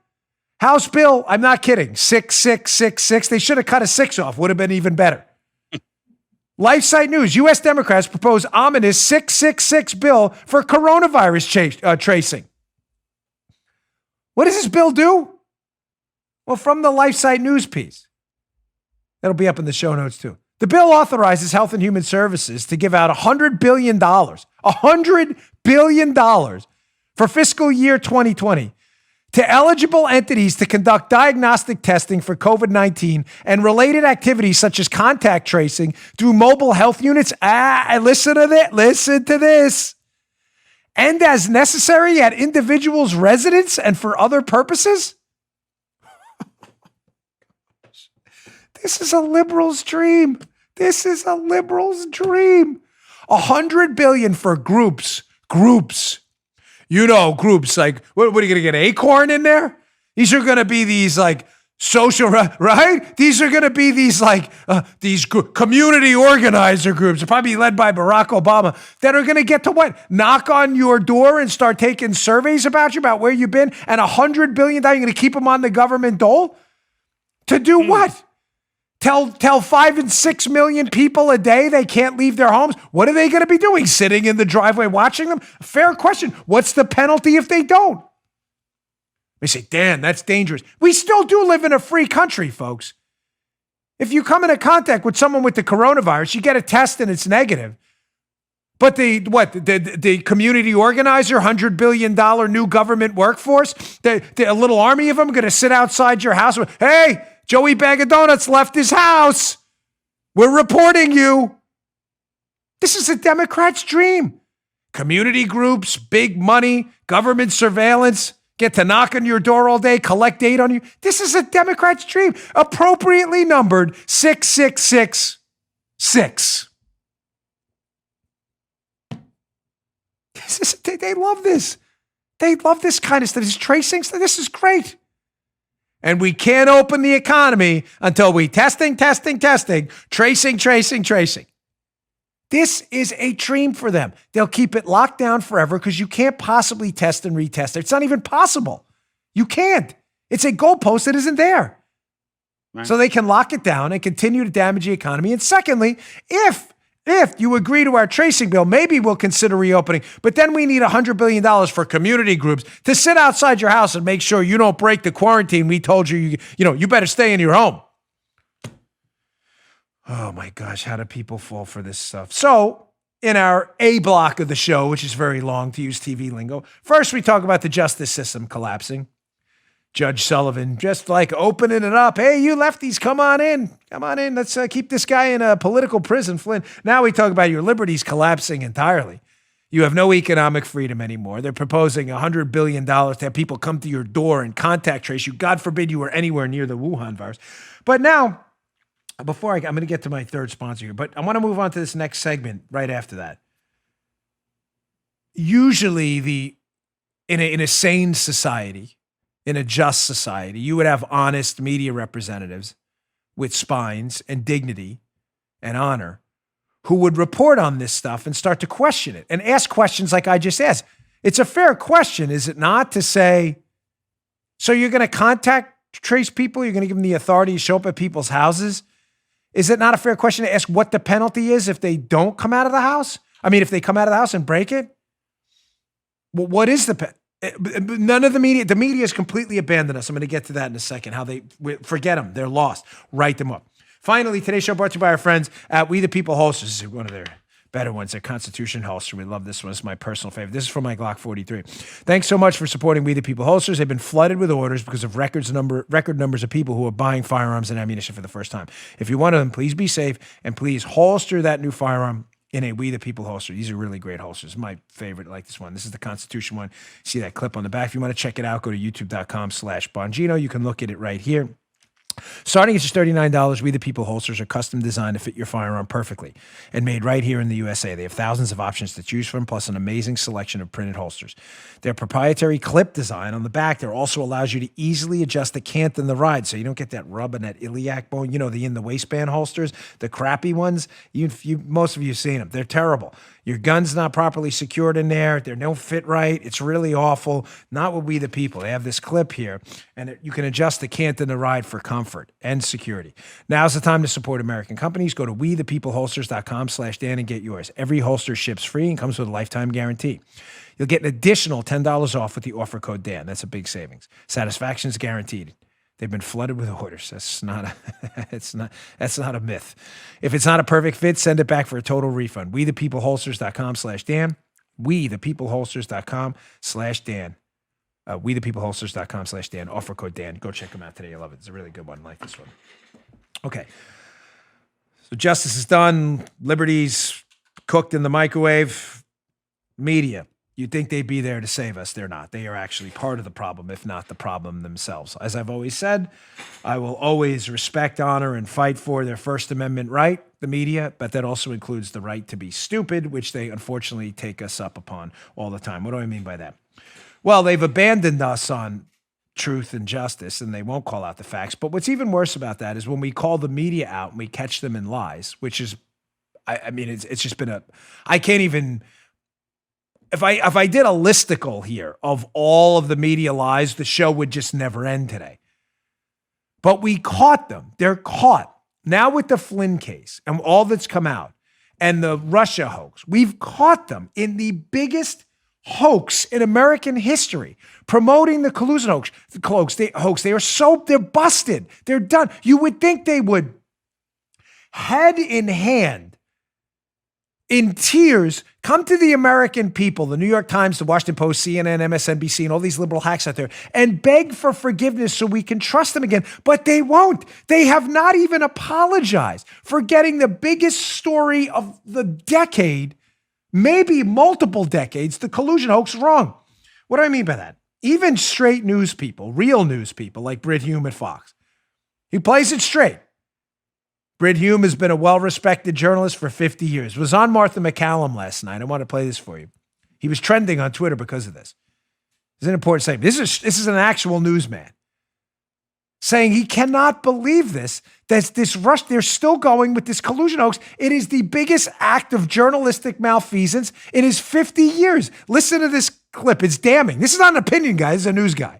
House bill, I'm not kidding, 6666. They should have cut a 6 off. Would have been even better. LifeSite News, U.S. Democrats propose ominous 666 bill for coronavirus tracing. What does this bill do? Well, from the LifeSite News piece. That'll be up in the show notes too. The bill authorizes Health and Human Services to give out $100 billion for fiscal year 2020 to eligible entities to conduct diagnostic testing for COVID-19 and related activities such as contact tracing through mobile health units. Listen to this. And as necessary at individuals' residence and for other purposes. This is a liberal's dream. $100 billion for groups. You know, groups like, what are you going to get, Acorn in there? These are going to be these like social, right? These are going to be these like, community organizer groups, probably led by Barack Obama, that are going to get to what? Knock on your door and start taking surveys about you, about where you've been, and $100 billion, you're going to keep them on the government dole? To do what? Tell 5 and 6 million people a day they can't leave their homes. What are they going to be doing? Sitting in the driveway watching them? Fair question. What's the penalty if they don't? They say, Dan, that's dangerous. We still do live in a free country, folks. If you come into contact with someone with the coronavirus, you get a test and it's negative. But the community organizer, $100 billion new government workforce, a little army of them going to sit outside your house with, hey, Joey Bag of Donuts left his house. We're reporting you. This is a Democrat's dream. Community groups, big money, government surveillance, get to knock on your door all day, collect data on you. This is a Democrat's dream. Appropriately numbered 6666. They love this. They love this kind of stuff. This tracing stuff. This is great. And we can't open the economy until we testing, tracing. This is a dream for them. They'll keep it locked down forever because you can't possibly test and retest it. It's not even possible. You can't. It's a goalpost that isn't there. Right. So they can lock it down and continue to damage the economy. And secondly, if you agree to our tracing bill, maybe we'll consider reopening. But then we need $100 billion for community groups to sit outside your house and make sure you don't break the quarantine we told you, you better stay in your home. Oh my gosh, how do people fall for this stuff? So in our A block of the show, which is very long to use TV lingo, first we talk about the justice system collapsing. Judge Sullivan just like opening it up. Hey, you lefties, come on in. Let's keep this guy in a political prison, Flynn. Now we talk about your liberties collapsing entirely. You have no economic freedom anymore. They're proposing $100 billion to have people come to your door and contact trace you. God forbid you were anywhere near the Wuhan virus. But now, I'm going to get to my third sponsor here, but I want to move on to this next segment right after that. Usually in a sane society, in a just society, you would have honest media representatives with spines and dignity and honor who would report on this stuff and start to question it and ask questions like I just asked. It's a fair question, is it not, to say, so you're going to contact trace people? You're going to give them the authority to show up at people's houses? Is it not a fair question to ask what the penalty is if they don't come out of the house? I mean, if they come out of the house and break it? Well, what is none of the media has completely abandoned us. I'm going to get to that in a second, forget them. They're lost. Write them up. Finally, today's show brought to you by our friends at We the People Holsters. This is one of their better ones, their Constitution holster. We love this one. It's my personal favorite. This is from my Glock 43. Thanks so much for supporting We the People Holsters. They've been flooded with orders because of record numbers of people who are buying firearms and ammunition for the first time. If you want them, please be safe and please holster that new firearm in a We the People holster. These are really great holsters. My favorite, like this one. This is the Constitution one. See that clip on the back. If you want to check it out, go to youtube.com/Bongino. You can look at it right here. Starting at just $39, We the People holsters are custom designed to fit your firearm perfectly and made right here in the USA. They have thousands of options to choose from, plus an amazing selection of printed holsters. Their proprietary clip design on the back there also allows you to easily adjust the cant and the ride, so you don't get that rub in that iliac bone. You know, the in the waistband holsters, the crappy ones. Most of you have seen them. They're terrible. Your gun's not properly secured in there. They don't fit right. It's really awful. Not with We the People. They have this clip here, and you can adjust the cant and the ride for comfort and security. Now's the time to support American companies. Go to wethepeopleholsters.com/Dan and get yours. Every holster ships free and comes with a lifetime guarantee. You'll get an additional $10 off with the offer code Dan. That's a big savings. Satisfaction is guaranteed. They've been flooded with orders. That's not a myth. If it's not a perfect fit, send it back for a total refund. wethepeopleholsters.com/Dan. wethepeopleholsters.com/Dan. wethepeopleholsters.com/Dan. Offer code Dan. Go check them out today. I love it. It's a really good one. I like this one. Okay. So justice is done. Liberty's cooked in the microwave. Media. You'd think they'd be there to save us. They're not. They are actually part of the problem, if not the problem themselves. As I've always said, I will always respect, honor, and fight for their First Amendment right, the media, but that also includes the right to be stupid, which they unfortunately take us up upon all the time. What do I mean by that? Well, they've abandoned us on truth and justice, and they won't call out the facts. But what's even worse about that is when we call the media out and we catch them in lies, which is, it's just been I can't even... If I did a listicle here of all of the media lies, the show would just never end today. But we caught them. They're caught. Now with the Flynn case and all that's come out and the Russia hoax, we've caught them in the biggest hoax in American history, promoting the collusion hoax. They're busted. They're done. You would think they would, head in hand, in tears, come to the American people, the New York Times, the Washington Post, CNN, MSNBC, and all these liberal hacks out there, and beg for forgiveness so we can trust them again. But they won't. They have not even apologized for getting the biggest story of the decade, maybe multiple decades, the collusion hoax, wrong. What do I mean by that? Even straight news people, real news people like Brit Hume at Fox, he plays it straight. Brit Hume has been a well-respected journalist for 50 years. Was on Martha McCallum last night. I want to play this for you. He was trending on Twitter because of this. It's an important statement. This is an actual newsman saying he cannot believe this, that this rush, they're still going with this collusion hoax. It is the biggest act of journalistic malfeasance in his 50 years. Listen to this clip. It's damning. This is not an opinion guy. This is a news guy.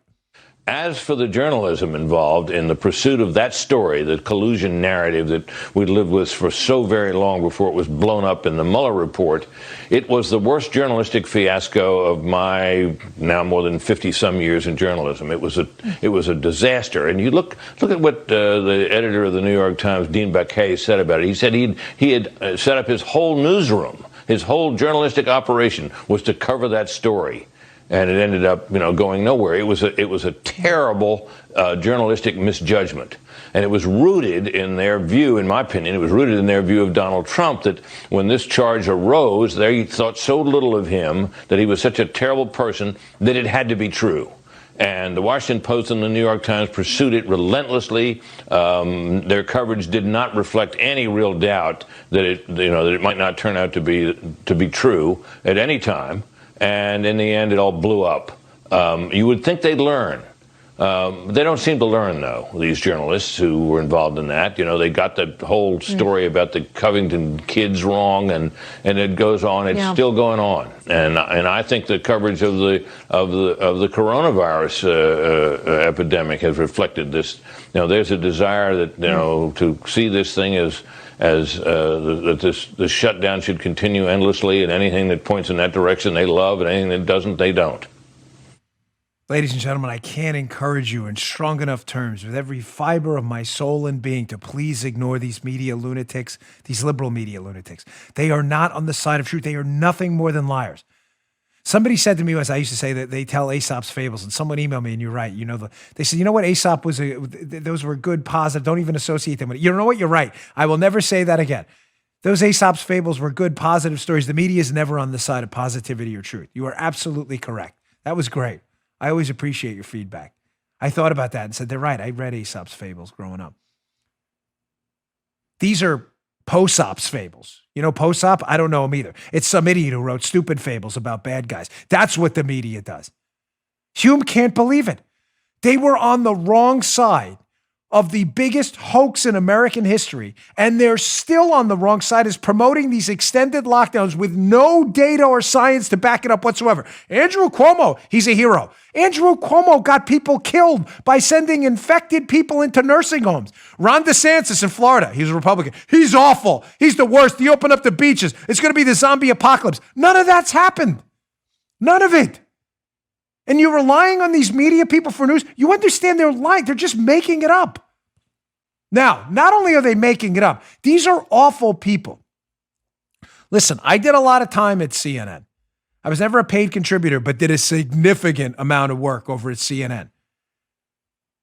As for the journalism involved in the pursuit of that story, the collusion narrative that we lived with for so very long before it was blown up in the Mueller report, it was the worst journalistic fiasco of my now more than 50-some years in journalism. It was a disaster. And you look at what the editor of the New York Times, Dean Baquet, said about it. He said he had set up his whole newsroom, his whole journalistic operation was to cover that story. and it ended up, going nowhere. It was a terrible journalistic misjudgment. And it was rooted in their view, in my opinion, it was rooted in their view of Donald Trump, that when this charge arose, they thought so little of him, that he was such a terrible person, that it had to be true. And the Washington Post and the New York Times pursued it relentlessly. Their coverage did not reflect any real doubt that it might not turn out to be true at any time. And in the end, it all blew up. You would think they'd learn. They don't seem to learn, though, these journalists who were involved in that. They got the whole story about the Covington kids wrong, and it goes on. It's still going on. And I think the coverage of the coronavirus epidemic has reflected this. There's a desire that to see this thing as that this shutdown should continue endlessly, and anything that points in that direction they love, and anything that doesn't, they don't. Ladies and gentlemen, I can't encourage you in strong enough terms with every fiber of my soul and being to please ignore these media lunatics, these liberal media lunatics. They are not on the side of truth. They are nothing more than liars. Somebody said to me once, I used to say that they tell Aesop's fables, and someone emailed me, and you're right. They said, what, Aesop was, those were good, positive, don't even associate them with it. You know what, you're right. I will never say that again. Those Aesop's fables were good, positive stories. The media is never on the side of positivity or truth. You are absolutely correct. That was great. I always appreciate your feedback. I thought about that and said, they're right. I read Aesop's fables growing up. These are Poesop's fables. Poesop? I don't know him either. It's some idiot who wrote stupid fables about bad guys. That's what the media does. Hume can't believe it. They were on the wrong side of the biggest hoax in American history, and they're still on the wrong side, is promoting these extended lockdowns with no data or science to back it up whatsoever. Andrew Cuomo, he's a hero. Andrew Cuomo got people killed by sending infected people into nursing homes. Ron DeSantis in Florida, he's a Republican. He's awful. He's the worst. He opened up the beaches. It's going to be the zombie apocalypse. None of that's happened. None of it. And you're relying on these media people for news. You understand they're lying. They're just making it up. Now, not only are they making it up, these are awful people. Listen, I did a lot of time at CNN. I was never a paid contributor, but did a significant amount of work over at CNN.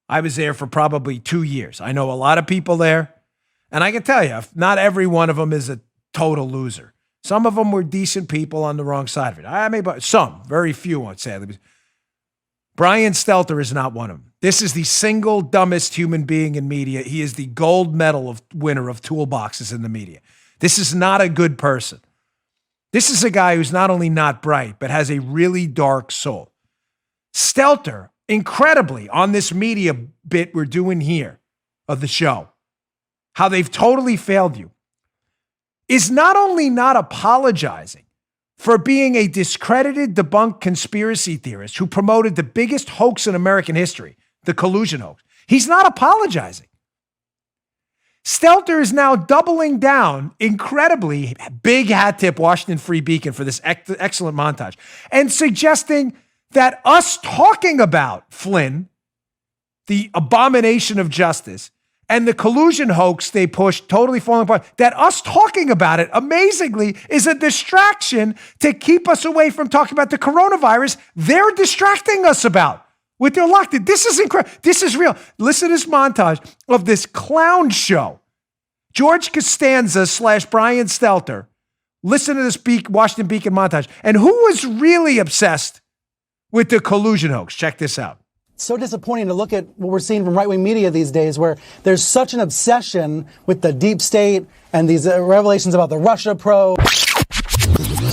I was there for probably 2 years. I know a lot of people there. And I can tell you, not every one of them is a total loser. Some of them were decent people on the wrong side of it. I mean, some, very few, sadly. Brian Stelter is not one of them. This is the single dumbest human being in media. He is the gold medal winner of toolboxes in the media. This is not a good person. This is a guy who's not only not bright, but has a really dark soul. Stelter, incredibly, on this media bit we're doing here of the show, how they've totally failed you, is not only not apologizing for being a discredited, debunked conspiracy theorist who promoted the biggest hoax in American history, the collusion hoax. He's not apologizing. Stelter is now doubling down, incredibly, big hat tip Washington Free Beacon for this excellent montage, and suggesting that us talking about Flynn, the abomination of justice, and the collusion hoax they pushed, totally falling apart, that us talking about it, amazingly, is a distraction to keep us away from talking about the coronavirus they're distracting us about with their lockdown. This is incredible. This is real. Listen to this montage of this clown show. George Costanza / Brian Stelter. Listen to this Washington Beacon montage. And who was really obsessed with the collusion hoax? Check this out. So disappointing to look at what we're seeing from right-wing media these days, where there's such an obsession with the deep state and these revelations about the Russia probe.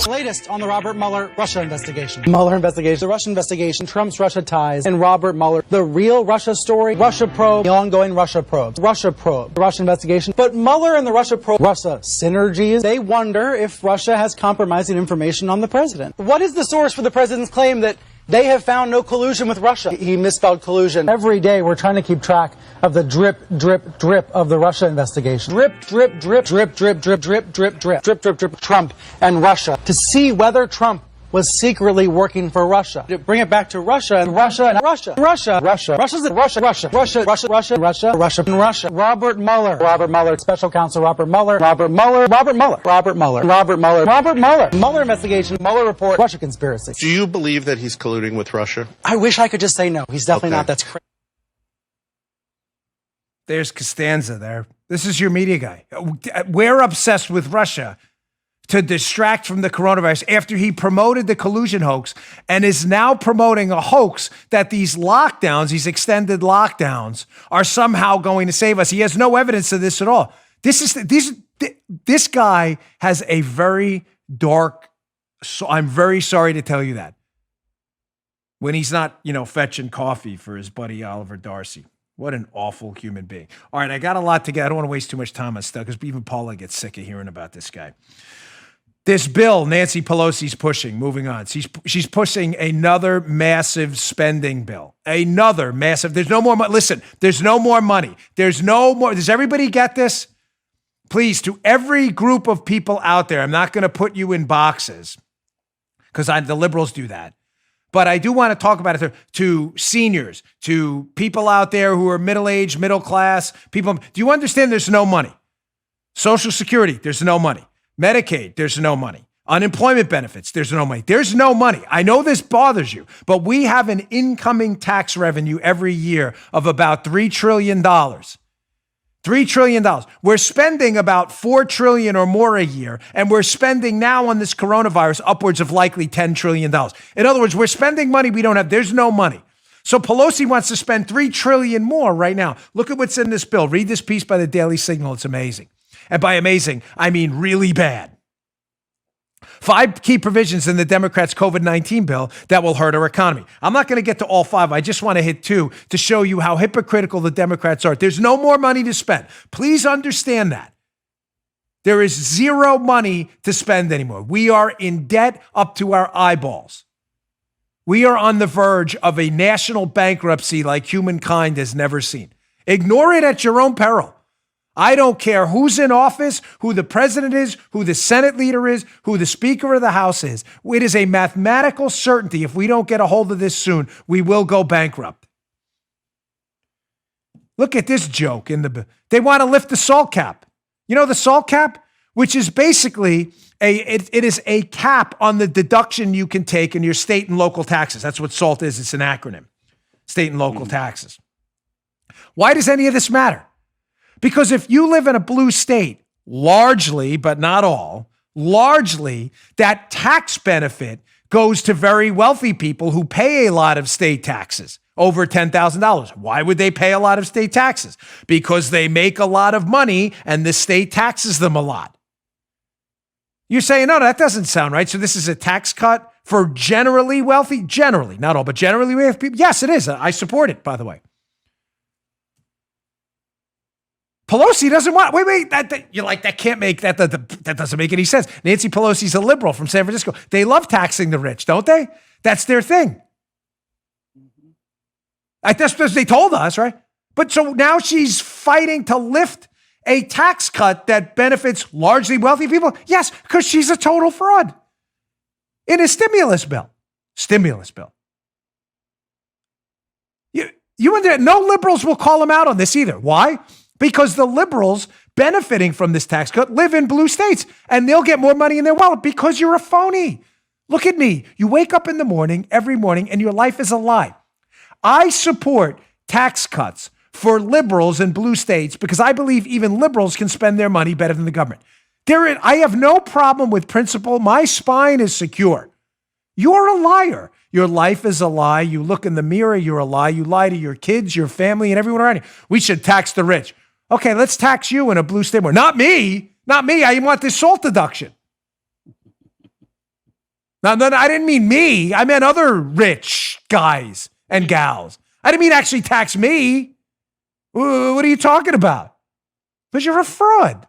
Latest on the Robert Mueller Russia investigation. Mueller investigation, the Russia investigation, Trump's Russia ties, and Robert Mueller. The real Russia story, Russia probe, the ongoing Russia probe, the Russia investigation. But Mueller and the Russia probe, Russia synergies, they wonder if Russia has compromising information on the president. What is the source for the president's claim that they have found no collusion with Russia? He misspelled collusion. Every day we're trying to keep track of the drip, drip, drip of the Russia investigation. Drip, drip, drip, drip, drip, drip, drip, drip, drip, drip, drip, drip, Trump and Russia. To see whether Trump was secretly working for Russia. To bring it back to Russia and Russia and Russia. Robert Mueller, special counsel Robert Mueller. Mueller investigation, Mueller report, Russia conspiracy. Do you believe that he's colluding with Russia? I wish I could just say no. He's definitely not. That's crazy. There's Costanza there. This is your media guy. We're obsessed with Russia to distract from the coronavirus after he promoted the collusion hoax and is now promoting a hoax that these lockdowns, these extended lockdowns, are somehow going to save us. He has no evidence of this at all. This guy has a very dark, so I'm very sorry to tell you that, when he's not, fetching coffee for his buddy Oliver Darcy. What an awful human being. All right, I got a lot to get. I don't want to waste too much time on stuff because even Paula gets sick of hearing about this guy. This bill Nancy Pelosi's pushing, moving on. She's pushing another massive spending bill. Another massive. There's no more money. Listen, there's no more money. There's no more. Does everybody get this? Please, to every group of people out there, I'm not going to put you in boxes because the liberals do that. But I do want to talk about it to seniors, to people out there who are middle-aged, middle class, people. Do you understand there's no money? Social Security, there's no money. Medicaid, there's no money. Unemployment benefits, there's no money. There's no money. I know this bothers you, but we have an incoming tax revenue every year of about $3 trillion. $3 trillion. We're spending about $4 trillion or more a year, and we're spending now on this coronavirus upwards of likely $10 trillion. In other words, we're spending money we don't have. There's no money. So Pelosi wants to spend $3 trillion more right now. Look at what's in this bill. Read this piece by the Daily Signal. It's amazing. And by amazing, I mean really bad. 5 key provisions in the Democrats' COVID-19 bill that will hurt our economy. I'm not going to get to all 5. I just want to hit 2 to show you how hypocritical the Democrats are. There's no more money to spend. Please understand that. There is zero money to spend anymore. We are in debt up to our eyeballs. We are on the verge of a national bankruptcy like humankind has never seen. Ignore it at your own peril. I don't care who's in office, who the president is, who the Senate leader is, who the Speaker of the House is. It is a mathematical certainty. If we don't get a hold of this soon, we will go bankrupt. Look at this joke in the bill. They want to lift the salt cap. You know the salt cap, which is basically it is a cap on the deduction you can take in your state and local taxes. That's what SALT is. It's an acronym. State and local taxes. Why does any of this matter? Because if you live in a blue state, largely, but not all, largely, that tax benefit goes to very wealthy people who pay a lot of state taxes, over $10,000. Why would they pay a lot of state taxes? Because they make a lot of money and the state taxes them a lot. You're saying, no, that doesn't sound right. So this is a tax cut for generally wealthy, generally, not all, but generally wealthy people. Yes, it is. I support it, by the way. Pelosi doesn't want, wait, you're like, that can't make, that doesn't make any sense. Nancy Pelosi's a liberal from San Francisco. They love taxing the rich, don't they? That's their thing. That's what they told us, right? But so now she's fighting to lift a tax cut that benefits largely wealthy people. Yes, because she's a total fraud. In a stimulus bill. You no liberals will call him out on this either. Why? Because the liberals benefiting from this tax cut live in blue states and they'll get more money in their wallet because you're a phony. Look at me. You wake up in the morning, every morning, and your life is a lie. I support tax cuts for liberals in blue states because I believe even liberals can spend their money better than the government. I have no problem with principle. My spine is secure. You're a liar. Your life is a lie. You look in the mirror, you're a lie. You lie to your kids, your family, and everyone around you. We should tax the rich. Okay, let's tax you in a blue state. Not me. I want this SALT deduction. Now, I didn't mean me. I meant other rich guys and gals. I didn't mean actually tax me. What are you talking about? Because you're a fraud.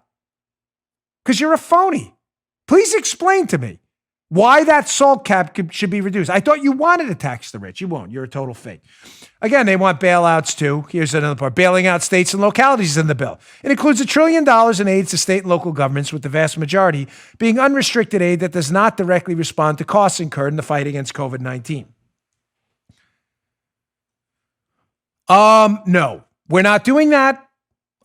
Because you're a phony. Please explain to me. Why that SALT cap should be reduced. I thought you wanted to tax the rich. You won't. You're a total fake. Again, they want bailouts too. Here's another part. Bailing out states and localities in the bill. It includes $1 trillion in aid to state and local governments, with the vast majority being unrestricted aid that does not directly respond to costs incurred in the fight against COVID-19. No, we're not doing that.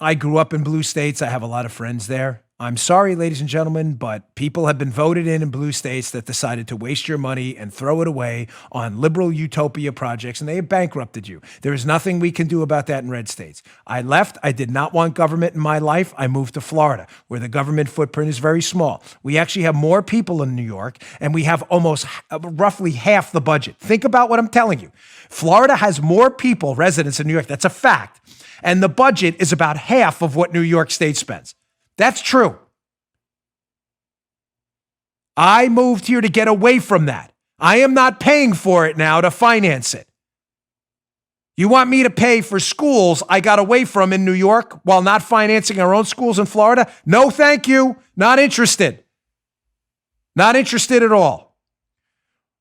I grew up in blue states. I have a lot of friends there. I'm sorry, ladies and gentlemen, but people have been voted in blue states that decided to waste your money and throw it away on liberal utopia projects, and they have bankrupted you. There is nothing we can do about that in red states. I left. I did not want government in my life. I moved to Florida, where the government footprint is very small. We actually have more people in New York, and we have almost roughly half the budget. Think about what I'm telling you. Florida has more people, residents in New York. That's a fact. And the budget is about half of what New York State spends. That's true. I moved here to get away from that. I am not paying for it now to finance it. You want me to pay for schools I got away from in New York while not financing our own schools in Florida? No, thank you. Not interested. Not interested at all.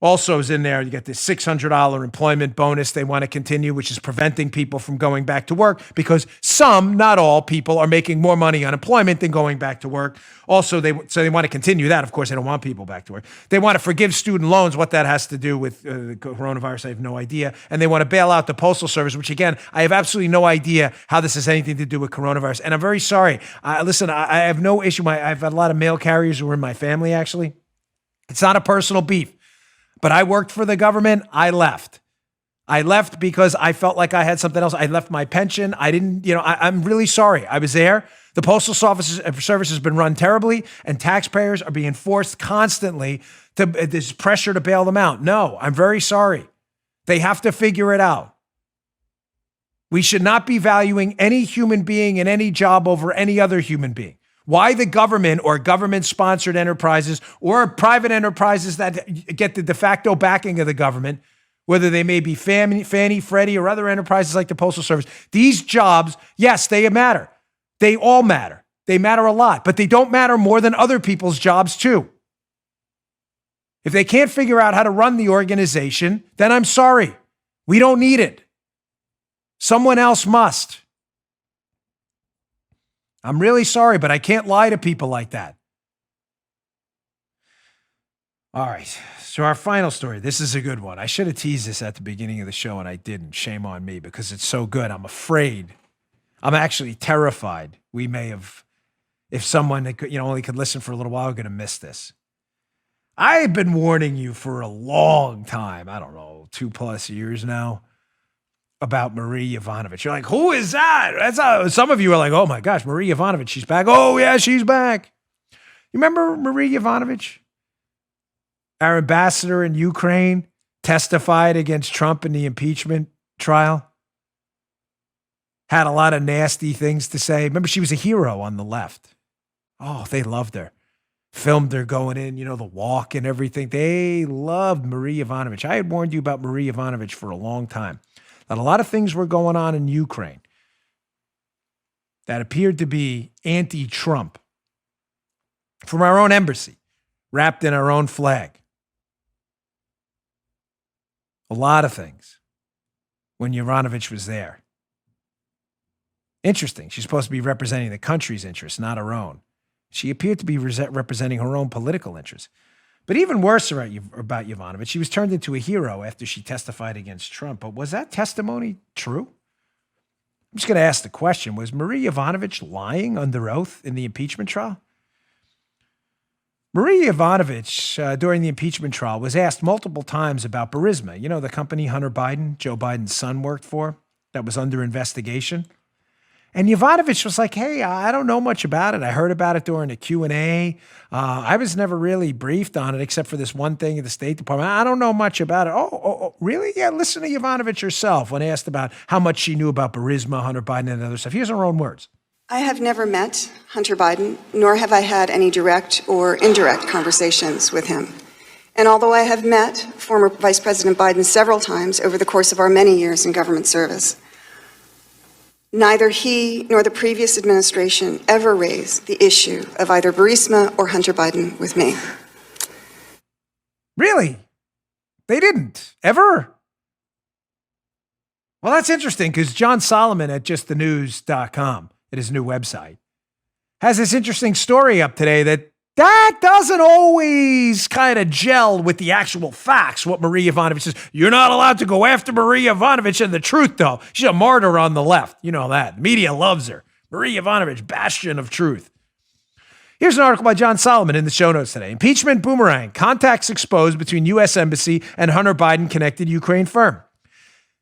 Also is in there, you get this $600 employment bonus they want to continue, which is preventing people from going back to work because some, not all people, are making more money on unemployment than going back to work. Also, they want to continue that. Of course, they don't want people back to work. They want to forgive student loans. What that has to do with the coronavirus, I have no idea. And they want to bail out the Postal Service, which again, I have absolutely no idea how this has anything to do with coronavirus. And I'm very sorry. Listen, I have no issue. I've had a lot of mail carriers who are in my family, actually. It's not a personal beef. But I worked for the government. I left. I left because I felt like I had something else. I left my pension. I didn't, I'm really sorry. I was there. The Postal Service has been run terribly, and taxpayers are being forced constantly to this pressure to bail them out. No, I'm very sorry. They have to figure it out. We should not be valuing any human being in any job over any other human being. Why the government or government-sponsored enterprises or private enterprises that get the de facto backing of the government, whether they may be Fannie, Freddie, or other enterprises like the Postal Service, these jobs, yes, they matter. They all matter. They matter a lot, but they don't matter more than other people's jobs too. If they can't figure out how to run the organization, then I'm sorry. We don't need it. Someone else must. I'm really sorry, but I can't lie to people like that. All right. So our final story. This is a good one. I should have teased this at the beginning of the show, and I didn't. Shame on me because it's so good. I'm afraid. I'm actually terrified. We may have, if someone that could, only could listen for a little while, we're going to miss this. I've been warning you for a long time. I don't know, 2+ years now. About Marie Yovanovitch. You're like, who is that? Some of you are like, oh my gosh, Marie Yovanovitch, she's back. Oh yeah, she's back. You remember Marie Yovanovitch? Our ambassador in Ukraine testified against Trump in the impeachment trial. Had a lot of nasty things to say. Remember, she was a hero on the left. Oh, they loved her. Filmed her going in, the walk and everything. They loved Marie Yovanovitch. I had warned you about Marie Yovanovitch for a long time. That a lot of things were going on in Ukraine that appeared to be anti-Trump from our own embassy, wrapped in our own flag. A lot of things when Yovanovitch was there. Interesting. She's supposed to be representing the country's interests, not her own. She appeared to be representing her own political interests. But even worse about Yovanovitch, she was turned into a hero after she testified against Trump. But was that testimony true? I'm just going to ask the question. Was Marie Yovanovitch lying under oath in the impeachment trial? Marie Yovanovitch, during the impeachment trial, was asked multiple times about Burisma, the company Hunter Biden, Joe Biden's son, worked for, that was under investigation. And Yovanovitch was like, hey, I don't know much about it. I heard about it during the Q&A. I was never really briefed on it except for this one thing at the State Department. I don't know much about it. Oh, really? Yeah, listen to Yovanovitch herself when asked about how much she knew about Burisma, Hunter Biden, and other stuff. Here's her own words. I have never met Hunter Biden, nor have I had any direct or indirect conversations with him. And although I have met former Vice President Biden several times over the course of our many years in government service, neither he nor the previous administration ever raised the issue of either Burisma or Hunter Biden with me. Really? They didn't ever? Well, that's interesting because John Solomon at justthenews.com, at his new website, has this interesting story up today that doesn't always kind of gel with the actual facts, what Marie Yovanovitch says. You're not allowed to go after Marie Yovanovitch, and the truth, though. She's a martyr on the left. You know that. The media loves her. Marie Yovanovitch, bastion of truth. Here's an article by John Solomon in the show notes today. Impeachment boomerang. Contacts exposed between U.S. Embassy and Hunter Biden-connected Ukraine firm.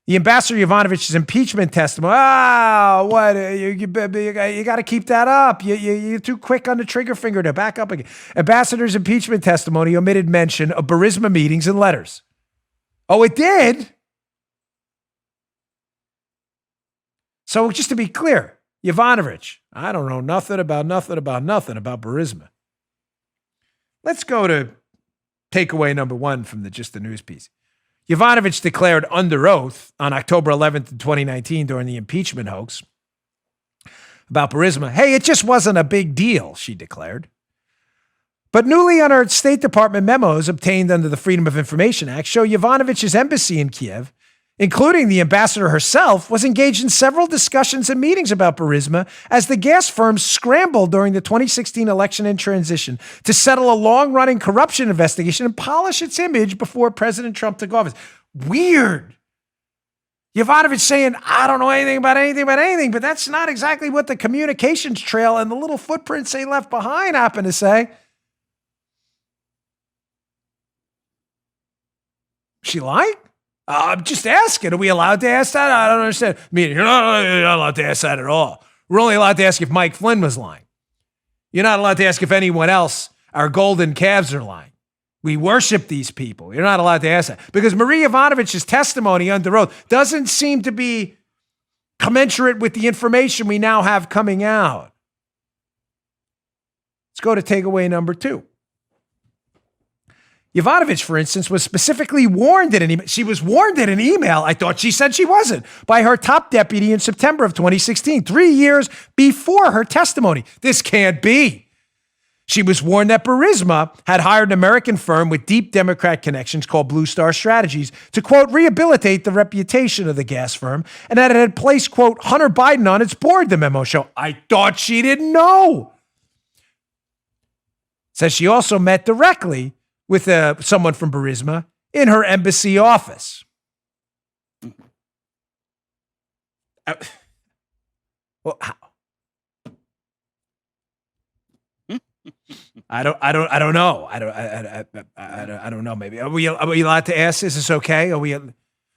The Ambassador Yovanovitch's impeachment testimony. What? You got to keep that up. You're too quick on the trigger finger to back up again. Ambassador's impeachment testimony omitted mention of Burisma meetings and letters. Oh, it did? So just to be clear, Yovanovitch, I don't know nothing about Burisma. Let's go to takeaway number one from Just the News piece. Yovanovitch declared under oath on October 11th, 2019, during the impeachment hoax about Burisma, hey, it just wasn't a big deal, she declared. But newly unearthed State Department memos obtained under the Freedom of Information Act show Yovanovitch's embassy in Kiev, including the ambassador herself, was engaged in several discussions and meetings about Burisma as the gas firm scrambled during the 2016 election and transition to settle a long-running corruption investigation and polish its image before President Trump took office. Weird. Yovanovitch saying, I don't know anything about anything, but that's not exactly what the communications trail and the little footprints they left behind happen to say. She lying? I'm just asking. Are we allowed to ask that? I don't understand. I mean, you're not allowed to ask that at all. We're only allowed to ask if Mike Flynn was lying. You're not allowed to ask if anyone else, our golden calves, are lying. We worship these people. You're not allowed to ask that. Because Marie Yovanovitch's testimony under oath doesn't seem to be commensurate with the information we now have coming out. Let's go to takeaway number two. Yovanovitch, for instance, was specifically warned in an email. She was warned in an email, I thought she said she wasn't, by her top deputy in September of 2016, 3 years before her testimony. This can't be. She was warned that Burisma had hired an American firm with deep Democrat connections called Blue Star Strategies to, quote, rehabilitate the reputation of the gas firm, and that it had placed, quote, Hunter Biden on its board, the memo showed. I thought she didn't know. Says she also met directly with someone from Burisma in her embassy office. Well, how? I don't know. I don't know. Maybe are we allowed to ask? Is this okay? Are we?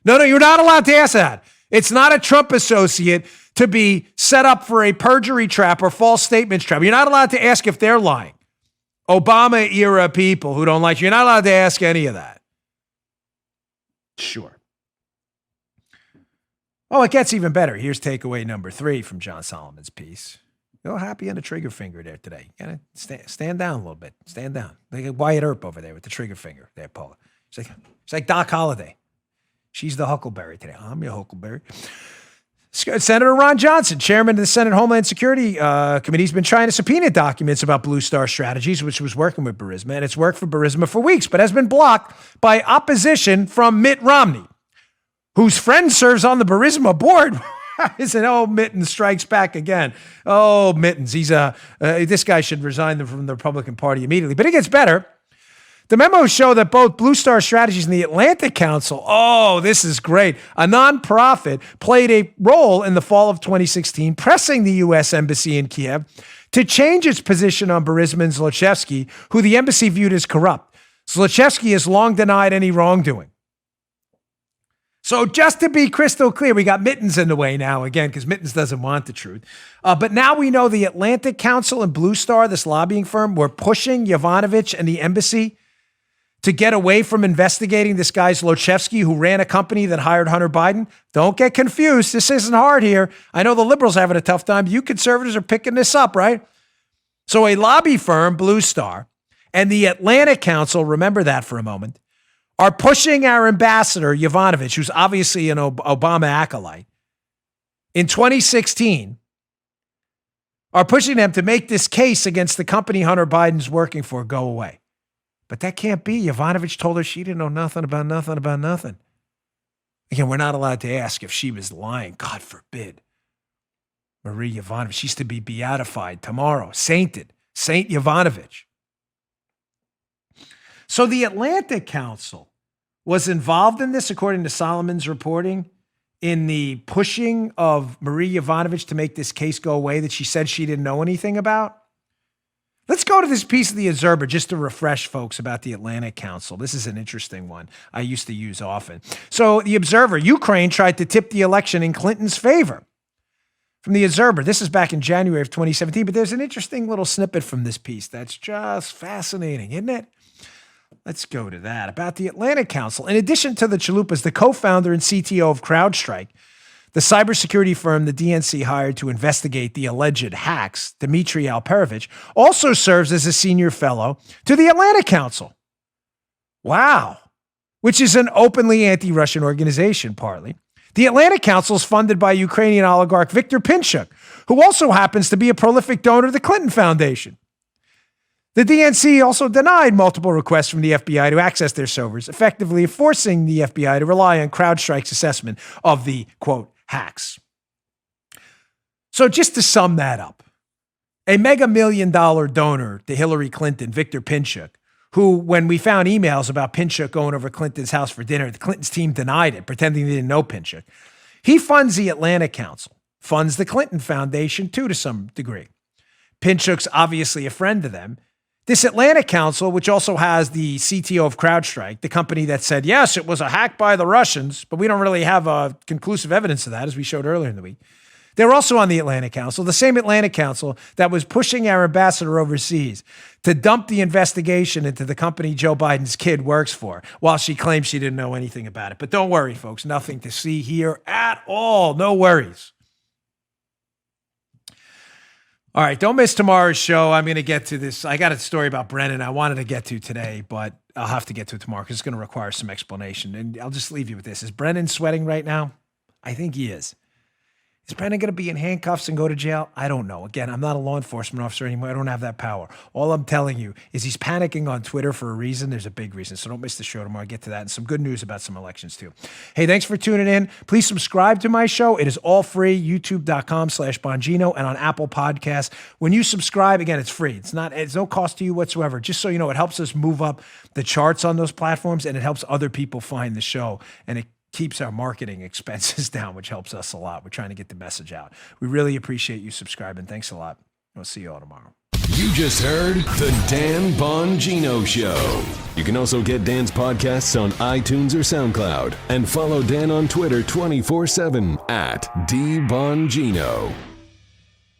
No. You're not allowed to ask that. It's not a Trump associate to be set up for a perjury trap or false statements trap. You're not allowed to ask if they're lying. Obama era people who don't like you, you're not allowed to ask any of that. Sure. Oh, it gets even better. Here's takeaway number 3 from John Solomon's piece. You're happy on the trigger finger there today. You gotta stand down a little bit. Stand down. Like Wyatt Earp over there with the trigger finger there, Paula. It's like Doc Holliday. She's the Huckleberry today. I'm your Huckleberry. Senator Ron Johnson, chairman of the Senate Homeland Security Committee, has been trying to subpoena documents about Blue Star Strategies, which was working with Burisma, and it's worked for Burisma for weeks, but has been blocked by opposition from Mitt Romney, whose friend serves on the Burisma board. He said, oh, Mittens strikes back again. Oh, Mittens. This guy should resign from the Republican Party immediately. But it gets better. The memos show that both Blue Star Strategies and the Atlantic Council, oh, this is great, a nonprofit, played a role in the fall of 2016, pressing the U.S. Embassy in Kiev to change its position on Burisma and Zlochevsky, who the embassy viewed as corrupt. Zlochevsky has long denied any wrongdoing. So just to be crystal clear, we got Mittens in the way now again, because Mittens doesn't want the truth. But now we know the Atlantic Council and Blue Star, this lobbying firm, were pushing Yovanovitch and the embassy to get away from investigating this guy Zlochevsky, who ran a company that hired Hunter Biden. Don't get confused. This isn't hard here. I know the liberals are having a tough time. You conservatives are picking this up, right? So a lobby firm, Blue Star, and the Atlantic Council, remember that for a moment, are pushing our ambassador, Yovanovitch, who's obviously an Obama acolyte, in 2016, are pushing them to make this case against the company Hunter Biden's working for go away. But that can't be. Yovanovitch told her she didn't know nothing about nothing about nothing. Again, we're not allowed to ask if she was lying. God forbid. Marie Yovanovitch, she's to be beatified tomorrow, sainted, Saint Yovanovitch. So the Atlantic Council was involved in this, according to Solomon's reporting, in the pushing of Marie Yovanovitch to make this case go away that she said she didn't know anything about. Let's go to this piece of the Observer just to refresh folks about the Atlantic Council. This is an interesting one I used to use often. So the Observer, Ukraine tried to tip the election in Clinton's favor. From the Observer, this is back in January of 2017, but there's an interesting little snippet from this piece that's just fascinating, isn't it? Let's go to that. About the Atlantic Council. In addition to the Chalupas, the co-founder and CTO of CrowdStrike, the cybersecurity firm the DNC hired to investigate the alleged hacks, Dmitry Alperovich, also serves as a senior fellow to the Atlantic Council. Wow. Which is an openly anti-Russian organization, partly. The Atlantic Council is funded by Ukrainian oligarch Viktor Pinchuk, who also happens to be a prolific donor to the Clinton Foundation. The DNC also denied multiple requests from the FBI to access their servers, effectively forcing the FBI to rely on CrowdStrike's assessment of the, quote, hacks. So just to sum that up, a mega $1 million donor to Hillary Clinton, Viktor Pinchuk, who, when we found emails about Pinchuk going over Clinton's house for dinner, the Clinton's team denied it, pretending they didn't know Pinchuk. He funds the Atlantic Council, funds the Clinton Foundation too to some degree. Pinchuk's obviously a friend to them. This Atlantic Council, which also has the CTO of CrowdStrike, the company that said, yes, it was a hack by the Russians, but we don't really have conclusive evidence of that, as we showed earlier in the week. They're also on the Atlantic Council, the same Atlantic Council that was pushing our ambassador overseas to dump the investigation into the company Joe Biden's kid works for, while she claims she didn't know anything about it. But don't worry, folks, nothing to see here at all. No worries. All right, don't miss tomorrow's show. I'm going to get to this. I got a story about Brennan I wanted to get to today, but I'll have to get to it tomorrow because it's going to require some explanation. And I'll just leave you with this. Is Brennan sweating right now? I think he is. Is Brennan going to be in handcuffs and go to jail? I don't know. Again, I'm not a law enforcement officer anymore. I don't have that power. All I'm telling you is he's panicking on Twitter for a reason. There's a big reason. So don't miss the show tomorrow. I'll get to that and some good news about some elections too. Hey, thanks for tuning in. Please subscribe to my show. It is all free, youtube.com/Bongino and on Apple Podcasts. When you subscribe, again, it's free. It's no cost to you whatsoever. Just so you know, it helps us move up the charts on those platforms and it helps other people find the show. And it keeps our marketing expenses down, which helps us a lot. We're trying to get the message out. We really appreciate you subscribing. Thanks a lot. We'll see you all tomorrow. You just heard The Dan Bongino Show. You can also get Dan's podcasts on iTunes or SoundCloud and follow Dan on Twitter 24/7 @DBongino.